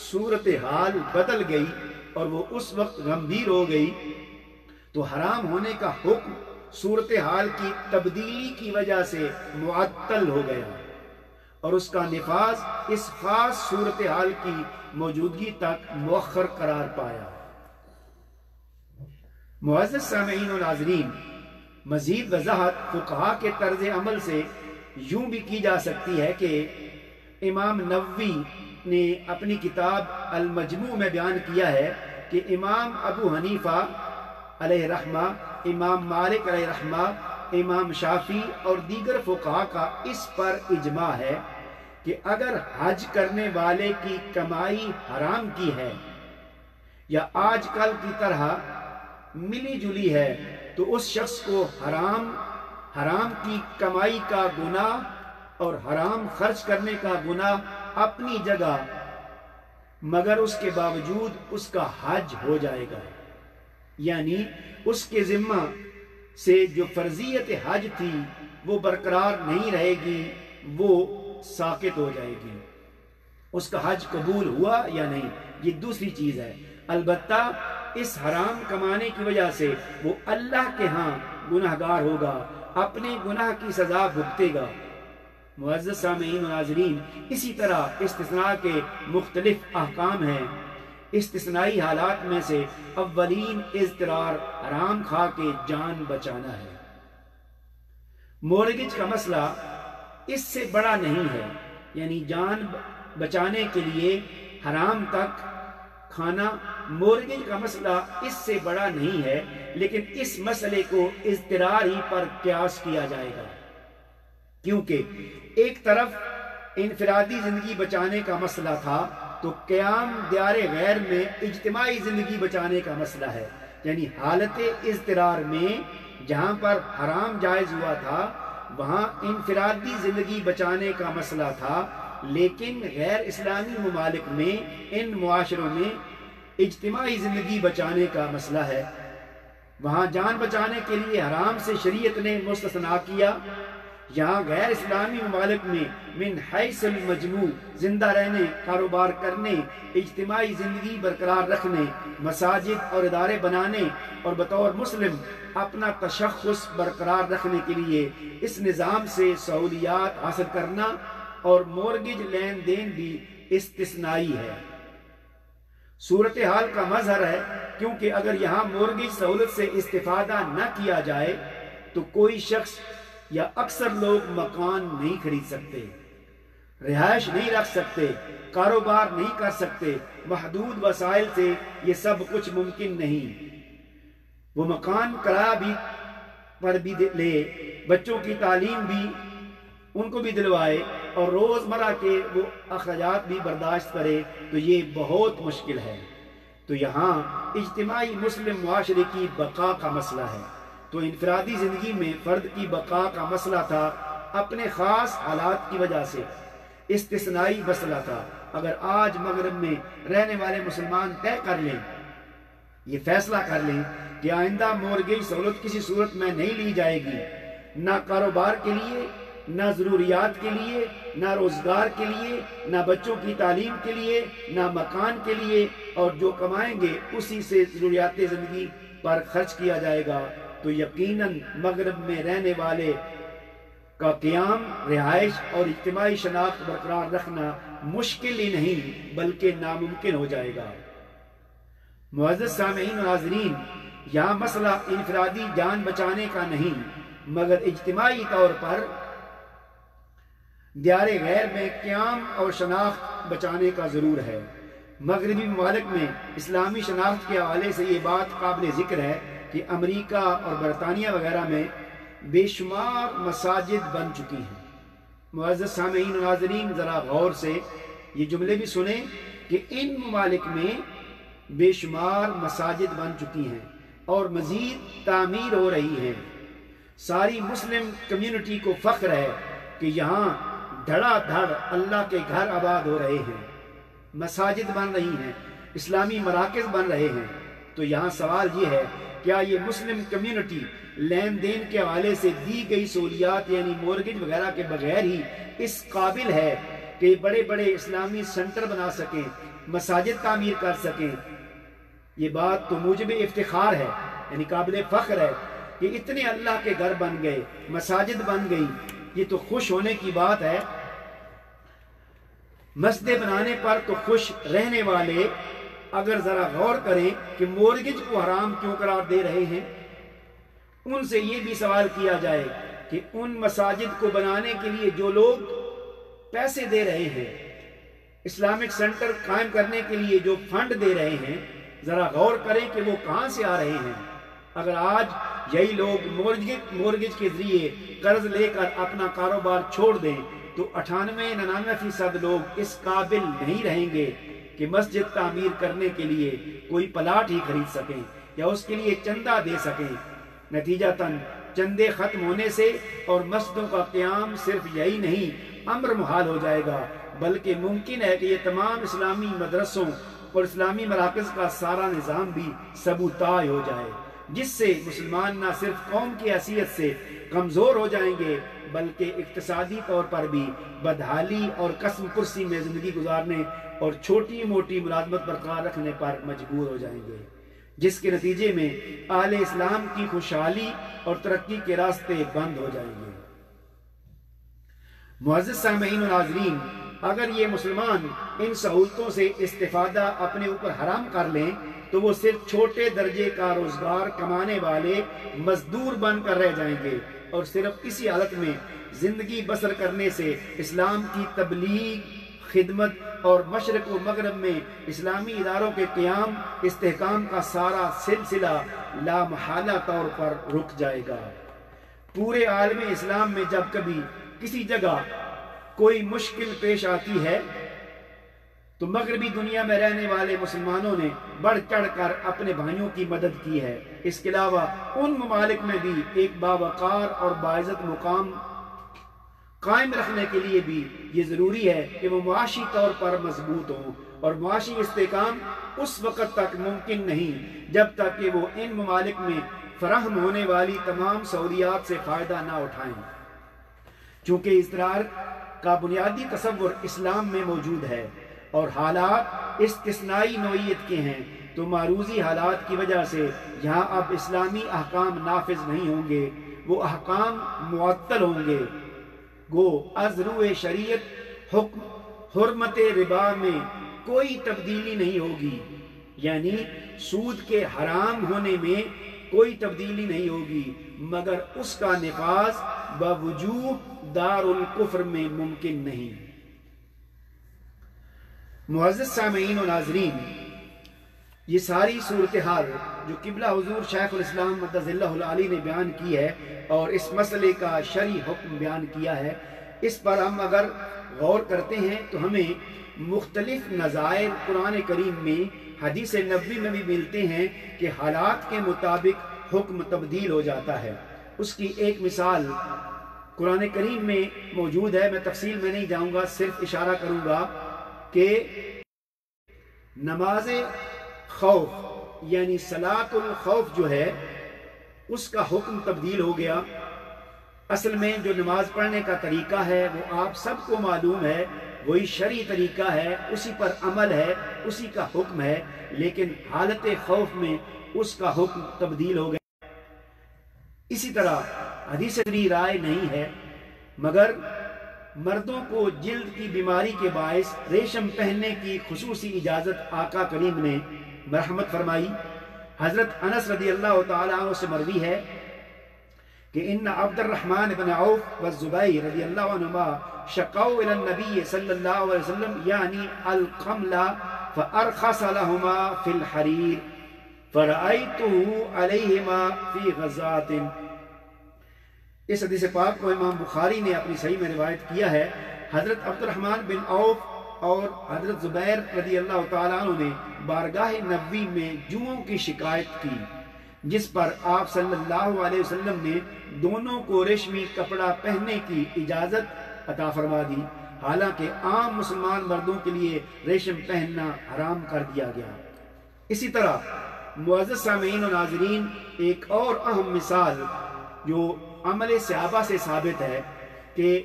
Speaker 1: صورتحال بدل گئی اور وہ اس وقت گمبھیر ہو گئی تو حرام ہونے کا حکم صورتحال کی تبدیلی کی وجہ سے معطل ہو گیا اور اس کا نفاذ اس خاص صورتحال کی موجودگی تک مؤخر قرار پایا۔ معزز سامعین و ناظرین، مزید وضاحت فقہا کے طرز عمل سے یوں بھی کی جا سکتی ہے کہ امام نووی نے اپنی کتاب المجموع میں بیان کیا ہے کہ امام ابو حنیفہ علیہ رحمہ، امام مالک علیہ رحمہ، امام شافعی اور دیگر فقہا کا اس پر اجماع ہے کہ اگر حج کرنے والے کی کمائی حرام کی ہے یا آج کل کی طرح ملی جلی ہے تو اس شخص کو حرام کی کمائی کا گناہ اور حرام خرچ کرنے کا گناہ اپنی جگہ، مگر اس کے باوجود اس کا حج ہو جائے گا، یعنی اس کے ذمہ سے جو فرضیت حج تھی وہ برقرار نہیں رہے گی، وہ ساقط ہو جائے گی۔ اس کا حج قبول ہوا یا نہیں یہ دوسری چیز ہے، البتہ اس حرام کمانے کی وجہ سے وہ اللہ کے ہاں گناہگار ہوگا، اپنے گناہ کی سزا بھگتے گا۔ معزز سامعین و ناظرین، اسی طرح استثناء کے مختلف احکام ہیں۔ استثنائی حالات میں سے اولین اضطرار حرام کھا کے جان بچانا ہے۔ مورگیج کا مسئلہ اس سے بڑا نہیں ہے، یعنی جان بچانے کے لیے حرام تک کھانا، مورگیج کا مسئلہ اس سے بڑا نہیں ہے، لیکن اس مسئلے کو اضطرار ہی پر قیاس کیا جائے گا، کیونکہ ایک طرف انفرادی زندگی بچانے کا مسئلہ تھا تو قیام دیار غیر میں اجتماعی زندگی بچانے کا مسئلہ ہے، یعنی حالت اضطرار میں جہاں پر حرام جائز ہوا تھا وہاں انفرادی زندگی بچانے کا مسئلہ تھا، لیکن غیر اسلامی ممالک میں، ان معاشروں میں اجتماعی زندگی بچانے کا مسئلہ ہے۔ وہاں جان بچانے کے لیے حرام سے شریعت نے مستثنا کیا، یہاں غیر اسلامی ممالک میں من حیث المجموع زندہ رہنے، کاروبار کرنے، اجتماعی زندگی برقرار رکھنے، مساجد اور ادارے بنانے اور بطور مسلم اپنا تشخص برقرار رکھنے کے لیے اس نظام سے سہولیات حاصل کرنا اور مورگیج لین دین بھی استثنائی ہے۔ صورتحال کا مظہر ہے، کیونکہ اگر یہاں مورگیج سہولت سے استفادہ نہ کیا جائے تو کوئی شخص یا اکثر لوگ مکان نہیں خرید سکتے، رہائش نہیں رکھ سکتے، کاروبار نہیں کر سکتے، محدود وسائل سے یہ سب کچھ ممکن نہیں۔ وہ مکان کرایہ پر بھی لے، بچوں کی تعلیم بھی ان کو بھی دلوائے اور روزمرہ کے وہ اخراجات بھی برداشت کرے، تو یہ بہت مشکل ہے۔ تو یہاں اجتماعی مسلم معاشرے کی بقا کا مسئلہ ہے، تو انفرادی زندگی میں فرد کی بقا کا مسئلہ تھا، اپنے خاص حالات کی وجہ سے استثنائی مسئلہ تھا۔ اگر آج مغرب میں رہنے والے مسلمان طے کر لیں، یہ فیصلہ کر لیں کہ آئندہ مورگیج سہولت کسی صورت میں نہیں لی جائے گی، نہ کاروبار کے لیے، نہ ضروریات کے لیے، نہ روزگار کے لیے، نہ بچوں کی تعلیم کے لیے، نہ مکان کے لیے، اور جو کمائیں گے اسی سے ضروریات زندگی پر خرچ کیا جائے گا، تو یقیناً مغرب میں رہنے والے کا قیام، رہائش اور اجتماعی شناخت برقرار رکھنا مشکل ہی نہیں بلکہ ناممکن ہو جائے گا۔ معزز سامعین و ناظرین، یہاں مسئلہ انفرادی جان بچانے کا نہیں مگر اجتماعی طور پر دیار غیر میں قیام اور شناخت بچانے کا ضرور ہے۔ مغربی ممالک میں اسلامی شناخت کے حوالے سے یہ بات قابل ذکر ہے کہ امریکہ اور برطانیہ وغیرہ میں بے شمار مساجد بن چکی ہیں۔ معزز سامعین و ناظرین، ذرا غور سے یہ جملے بھی سنیں کہ ان ممالک میں بے شمار مساجد بن چکی ہیں اور مزید تعمیر ہو رہی ہیں۔ ساری مسلم کمیونٹی کو فخر ہے کہ یہاں دھڑا دھڑ اللہ کے گھر آباد ہو رہے ہیں، مساجد بن رہی ہیں، اسلامی مراکز بن رہے ہیں۔ تو یہاں سوال یہ ہے، کیا یہ مسلم کمیونٹی لین دین کے حوالے سے دی گئی سہولیات یعنی مورگیج وغیرہ کے بغیر ہی اس قابل ہے کہ بڑے بڑے اسلامی سنٹر بنا سکیں، مساجد تعمیر کر سکیں؟ یہ بات تو موجب افتخار ہے، یعنی قابل فخر ہے کہ اتنے اللہ کے گھر بن گئے، مساجد بن گئی، یہ تو خوش ہونے کی بات ہے۔ مسجد بنانے پر تو خوش رہنے والے اگر ذرا غور کریں کہ مورگیج کو حرام کیوں قرار دے رہے ہیں، ان سے یہ بھی سوال کیا جائے کہ ان مساجد کو بنانے کے لیے جو لوگ پیسے دے رہے ہیں، اسلامک سینٹر قائم کرنے کے لیے جو فنڈ دے رہے ہیں، ذرا غور کریں کہ وہ کہاں سے آ رہے ہیں۔ اگر آج یہی لوگ مورگیج کے ذریعے قرض لے کر اپنا کاروبار چھوڑ دیں تو 98-99% لوگ اس قابل نہیں رہیں گے کہ مسجد تعمیر کرنے کے لیے کوئی پلاٹ ہی خرید سکیں یا اس کے لیے چندہ دے سکیں۔ نتیجتاً چندے ختم ہونے سے اور مسجدوں کا قیام صرف یہی نہیں امر محال ہو جائے گا، بلکہ ممکن ہے کہ یہ تمام اسلامی مدرسوں اور اسلامی مراکز کا سارا نظام بھی سبوتاژ ہو جائے، جس سے مسلمان نہ صرف قوم کی حیثیت سے کمزور ہو جائیں گے بلکہ اقتصادی طور پر بھی بدحالی اور قسم پرسی میں زندگی گزارنے اور چھوٹی موٹی ملازمت برقرار رکھنے پر مجبور ہو جائیں گے، جس کے نتیجے میں اہل اسلام کی خوشحالی اور ترقی کے راستے بند ہو جائیں گے۔ معزز سامعین و ناظرین، اگر یہ مسلمان ان سہولتوں سے استفادہ اپنے اوپر حرام کر لیں تو وہ صرف چھوٹے درجے کا روزگار کمانے والے مزدور بن کر رہ جائیں گے، اور صرف اسی حالت میں زندگی بسر کرنے سے اسلام کی تبلیغ، خدمت اور مشرق و مغرب میں اسلامی اداروں کے قیام استحکام کا سارا سلسلہ لامحالہ طور پر رک جائے گا۔ پورے عالم اسلام میں جب کبھی کسی جگہ کوئی مشکل پیش آتی ہے تو مغربی دنیا میں رہنے والے مسلمانوں نے بڑھ چڑھ کر اپنے بھائیوں کی مدد کی ہے۔ اس کے علاوہ ان ممالک میں بھی ایک باوقار اور باعزت مقام قائم رکھنے کے لیے بھی یہ ضروری ہے کہ وہ معاشی طور پر مضبوط ہوں، اور معاشی استحکام اس وقت تک ممکن نہیں جب تک کہ وہ ان ممالک میں فراہم ہونے والی تمام سہولیات سے فائدہ نہ اٹھائیں۔ چونکہ اضطرار کا بنیادی تصور اسلام میں موجود ہے اور حالات استثنائی نوعیت کے ہیں، تو معروضی حالات کی وجہ سے یہاں اب اسلامی احکام نافذ نہیں ہوں گے، وہ احکام معطل ہوں گے۔ گو از روئے شریعت حکم حرمت ربا میں کوئی تبدیلی نہیں ہوگی، یعنی سود کے حرام ہونے میں کوئی تبدیلی نہیں ہوگی، مگر اس کا نفاذ باوجود دار الکفر میں ممکن نہیں۔ معزز سامعین و ناظرین، یہ ساری صورتحال جو قبلہ حضور شیخ الاسلام مدد اللہ العلی نے بیان کی ہے اور اس مسئلے کا شرعی حکم بیان کیا ہے، اس پر ہم اگر غور کرتے ہیں تو ہمیں مختلف نظائر قرآن کریم میں، حدیث نبوی میں بھی ملتے ہیں کہ حالات کے مطابق حکم تبدیل ہو جاتا ہے۔ اس کی ایک مثال قرآن کریم میں موجود ہے، میں تفصیل میں نہیں جاؤں گا، صرف اشارہ کروں گا کہ نماز خوف یعنی صلاۃ الخوف جو ہے اس کا حکم تبدیل ہو گیا۔ اصل میں جو نماز پڑھنے کا طریقہ ہے وہ آپ سب کو معلوم ہے، وہی شرعی طریقہ ہے، اسی پر عمل ہے، اسی کا حکم ہے، لیکن حالت خوف میں اس کا حکم تبدیل ہو گیا۔ اسی طرح حدیث رائے نہیں ہے، مگر مردوں کو جلد کی بیماری کے باعث ریشم پہننے کی خصوصی اجازت آقا کریم نے مرحمت فرمائی۔ حضرت انس رضی اللہ تعالیٰ عنہ سے مروی ہے کہ ان عبد الرحمن بن عوف والزبیر رضی اللہ عنہما شقوا الى النبی صلی اللہ علیہ وسلم یعنی القمل فارخص لهما في الحرير فرأيته عليهما في غزاة اس حدیث پاک کو امام بخاری نے اپنی صحیح میں روایت کیا ہے۔ حضرت عبد الرحمن بن عوف اور حضرت زبیر رضی اللہ تعالیٰ عنہ نے بارگاہ نبوی میں جوؤں کی شکایت کی، جس پر آپ صلی اللہ علیہ وسلم نے دونوں کو ریشمی کپڑا پہننے کی اجازت عطا فرما دی، حالانکہ عام مسلمان مردوں کے لیے ریشم پہننا حرام کر دیا گیا۔ اسی طرح معزز سامعین و ناظرین، ایک اور اہم مثال جو عمل صحابہ سے ثابت ہے کہ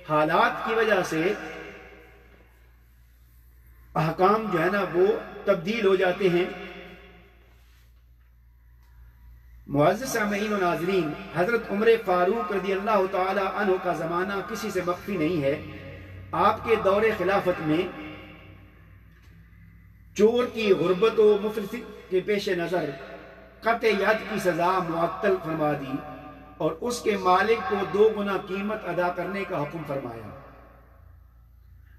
Speaker 1: حالات کی وجہ سے احکام جو ہے نا وہ تبدیل ہو جاتے ہیں۔ معزز سامعین و ناظرین، حضرت عمر فاروق رضی اللہ تعالی عنہ کا زمانہ کسی سے مخفی نہیں ہے۔ آپ کے دور خلافت میں چور کی غربت و مفلسی کے پیش نظر قطع ید کی سزا معطل فرما دی اور اس کے مالک کو 2 گنا قیمت ادا کرنے کا حکم فرمایا۔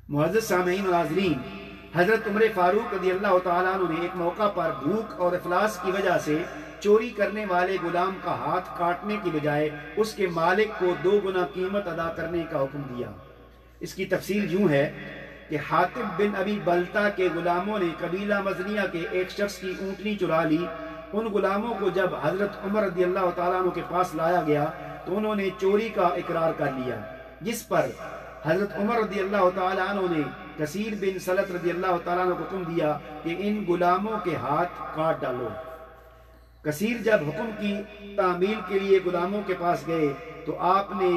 Speaker 1: معزز سامعین و ناظرین، حضرت عمر فاروق رضی اللہ تعالیٰ عنہ نے ایک موقع پر بھوک اور افلاس کی وجہ سے چوری کرنے والے غلام کا ہاتھ کاٹنے کی بجائے اس کے مالک کو 2 گنا قیمت ادا کرنے کا حکم دیا۔ اس کی تفصیل یوں ہے کہ حاتب بن ابی بلتا کے غلاموں نے قبیلہ مزنیہ کے ایک شخص کی اونٹنی چرا لی۔ ان غلاموں کو جب حضرت عمر رضی اللہ تعالیٰ عنہ کے پاس لایا گیا تو انہوں نے چوری کا اقرار کر لیا، جس پر حضرت عمر رضی اللہ تعالیٰ عنہ نے کثیر بن سلط رضی اللہ تعالیٰ عنہ کو حکم دیا کہ ان غلاموں کے ہاتھ کاٹ ڈالو۔ کثیر جب حکم کی تعمیل کے لیے غلاموں کے پاس گئے تو آپ نے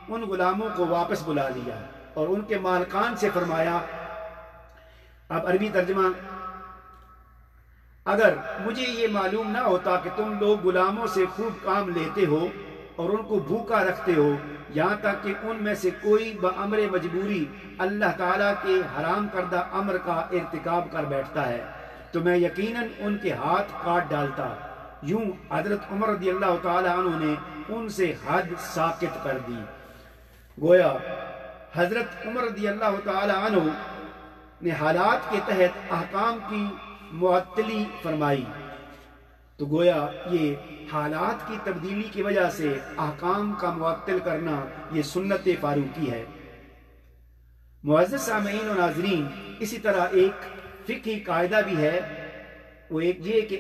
Speaker 1: ان غلاموں کو واپس بلا لیا اور ان کے مالکان سے فرمایا، اب عربی ترجمہ، اگر مجھے یہ معلوم نہ ہوتا کہ تم لوگ غلاموں سے خوب کام لیتے ہو اور ان کو بھوکا رکھتے ہو یہاں تک کہ ان میں سے کوئی بامر مجبوری اللہ تعالیٰ کے حرام کردہ امر کا ارتکاب کر بیٹھتا ہے تو میں یقیناً ان کے ہاتھ کاٹ ڈالتا۔ یوں حضرت عمر رضی اللہ تعالیٰ عنہ نے ان سے حد ساکت کر دی۔ گویا حضرت عمر رضی اللہ تعالیٰ عنہ نے حالات کے تحت احکام کی معطلی فرمائی، تو گویا یہ حالات کی تبدیلی کی وجہ سے احکام کا معطل کرنا یہ سنت فاروقی ہے۔ معزز سامعین و ناظرین، اسی طرح ایک فقہی قاعدہ بھی ہے، وہ ایک یہ کہ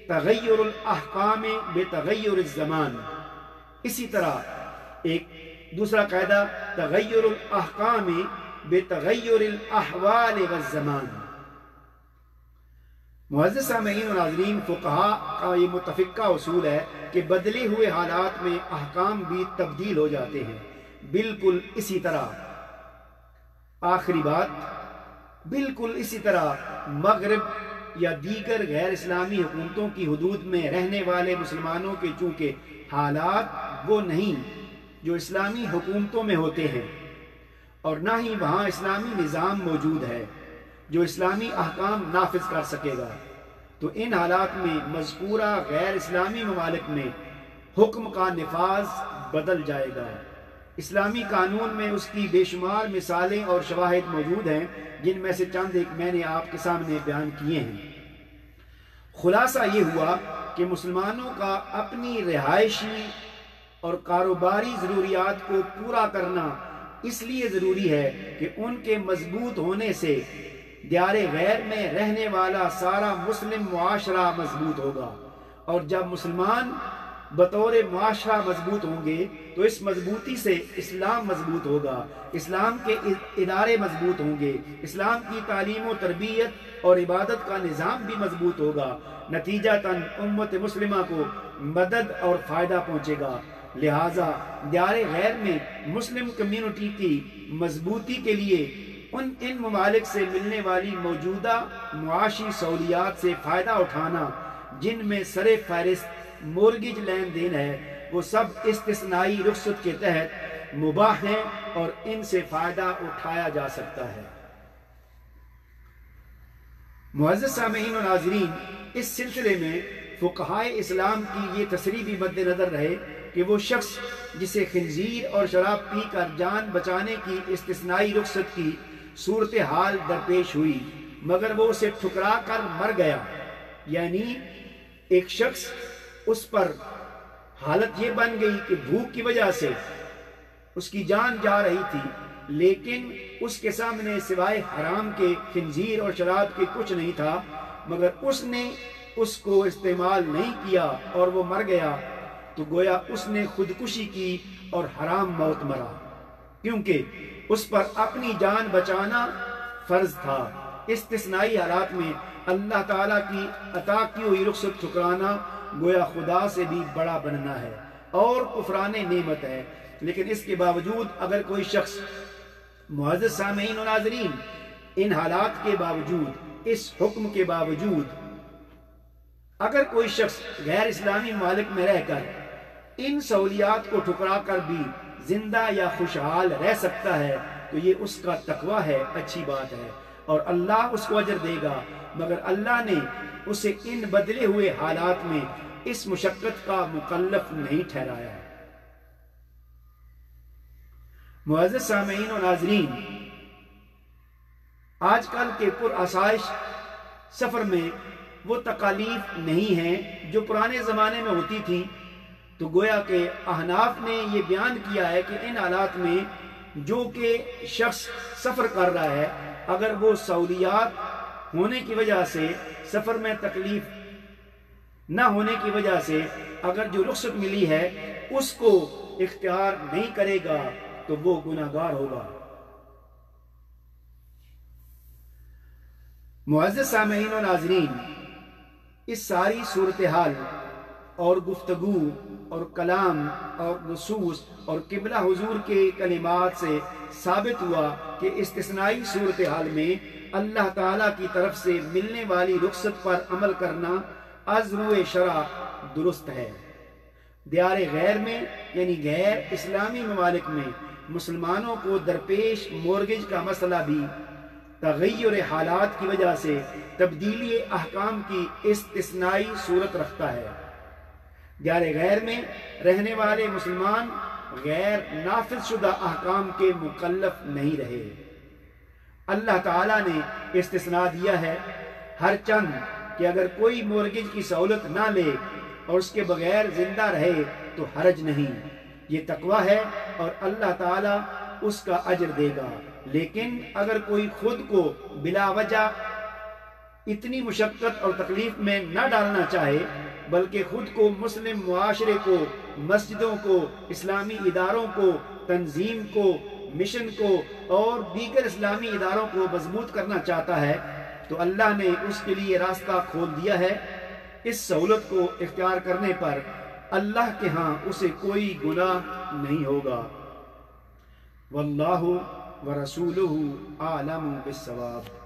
Speaker 1: تغیر الاحکام بتغیر الزمان۔ اسی طرح ایک دوسرا قاعدہ تغیر الاحکام بتغیر الاحوال والزمان۔ معزز سامعین و ناظرین، فقہاء کا یہ متفقہ اصول ہے کہ بدلے ہوئے حالات میں احکام بھی تبدیل ہو جاتے ہیں۔ بالکل اسی طرح آخری بات، بالکل اسی طرح مغرب یا دیگر غیر اسلامی حکومتوں کی حدود میں رہنے والے مسلمانوں کے چونکہ حالات وہ نہیں جو اسلامی حکومتوں میں ہوتے ہیں اور نہ ہی وہاں اسلامی نظام موجود ہے جو اسلامی احکام نافذ کر سکے گا، تو ان حالات میں مذکورہ غیر اسلامی ممالک میں حکم کا نفاذ بدل جائے گا۔ اسلامی قانون میں اس کی بے شمار مثالیں اور شواہد موجود ہیں، جن میں سے چند ایک میں نے آپ کے سامنے بیان کیے ہیں۔ خلاصہ یہ ہوا کہ مسلمانوں کا اپنی رہائشی اور کاروباری ضروریات کو پورا کرنا اس لیے ضروری ہے کہ ان کے مضبوط ہونے سے دیار غیر میں رہنے والا سارا مسلم معاشرہ مضبوط ہوگا، اور جب مسلمان بطور معاشرہ مضبوط ہوں گے تو اس مضبوطی سے اسلام مضبوط ہوگا، اسلام کے ادارے مضبوط ہوں گے، اسلام کی تعلیم و تربیت اور عبادت کا نظام بھی مضبوط ہوگا، نتیجتاً امت مسلمہ کو مدد اور فائدہ پہنچے گا۔ لہٰذا دیار غیر میں مسلم کمیونٹی کی مضبوطی کے لیے ان ممالک سے ملنے والی موجودہ معاشی سہولیات سے فائدہ اٹھانا، جن میں سر فہرست مورگیج لین دین ہے، وہ سب استثنائی رخصت کے تحت مباح ہیں اور ان سے فائدہ اٹھایا جا سکتا ہے۔ معزز سامعین و ناظرین، اس سلسلے میں فقہائے اسلام کی یہ تصریح بھی مد نظر رہے کہ وہ شخص جسے خنزیر اور شراب پی کر جان بچانے کی استثنائی رخصت کی صورتحال درپیش ہوئی مگر وہ اسے ٹھکرا کر مر گیا، یعنی ایک شخص اس پر حالت یہ بن گئی کہ بھوک کی وجہ سے اس کی جان جا رہی تھی، لیکن اس کے سامنے سوائے حرام کے خنزیر اور شراب کے کچھ نہیں تھا، مگر اس نے اس کو استعمال نہیں کیا اور وہ مر گیا، تو گویا اس نے خودکشی کی اور حرام موت مرا، کیونکہ اس پر اپنی جان بچانا فرض تھا۔ استثنائی حالات میں اللہ تعالیٰ کی عطا کی ہوئی رخصت ٹھکرانا گویا خدا سے بھی بڑا بننا ہے اور کفران نعمت ہے۔ لیکن اس کے باوجود اگر کوئی شخص، معزز سامعین و ناظرین، ان حالات کے باوجود، اس حکم کے باوجود اگر کوئی شخص غیر اسلامی ممالک میں رہ کر ان سہولیات کو ٹھکرا کر بھی زندہ یا خوشحال رہ سکتا ہے تو یہ اس کا تقوی ہے، اچھی بات ہے، اور اللہ اس کو اجر دے گا، مگر اللہ نے اسے ان بدلے ہوئے حالات میں اس مشقت کا مکلف نہیں ٹھہرایا۔ معزز سامعین و ناظرین، آج کل کے پرآسائش سفر میں وہ تکالیف نہیں ہیں جو پرانے زمانے میں ہوتی تھیں، تو گویا کہ احناف نے یہ بیان کیا ہے کہ ان حالات میں جو کہ شخص سفر کر رہا ہے، اگر وہ سہولیات ہونے کی وجہ سے، سفر میں تکلیف نہ ہونے کی وجہ سے اگر جو رخصت ملی ہے اس کو اختیار نہیں کرے گا تو وہ گناہگار ہوگا۔ معزز سامعین و ناظرین، اس ساری صورتحال اور گفتگو اور کلام اور نصوص اور قبلہ حضور کے کلمات سے ثابت ہوا کہ استثنائی صورتحال میں اللہ تعالیٰ کی طرف سے ملنے والی رخصت پر عمل کرنا از روئے شرع درست ہے۔ دیار غیر میں یعنی غیر اسلامی ممالک میں مسلمانوں کو درپیش مورگیج کا مسئلہ بھی تغیر حالات کی وجہ سے تبدیلی احکام کی استثنائی صورت رکھتا ہے۔ دیار غیر میں رہنے والے مسلمان غیر نافذ شدہ احکام کے مکلف نہیں رہے۔ اللہ تعالیٰ نے استثناء دیا ہے، ہر چند کہ اگر کوئی مورگیج کی سہولت نہ لے اور اس کے بغیر زندہ رہے تو حرج نہیں، یہ تقوی ہے اور اللہ تعالیٰ اس کا اجر دے گا۔ لیکن اگر کوئی خود کو بلا وجہ اتنی مشقت اور تکلیف میں نہ ڈالنا چاہے، بلکہ خود کو مسلم معاشرے کو، مسجدوں کو، اسلامی اداروں کو، تنظیم کو، مشن کو اور دیگر اسلامی اداروں کو مضبوط کرنا چاہتا ہے تو اللہ نے اس کے لیے راستہ کھول دیا ہے۔ اس سہولت کو اختیار کرنے پر اللہ کے ہاں اسے کوئی گناہ نہیں ہوگا۔ واللہ ورسولہ اعلم بالصواب۔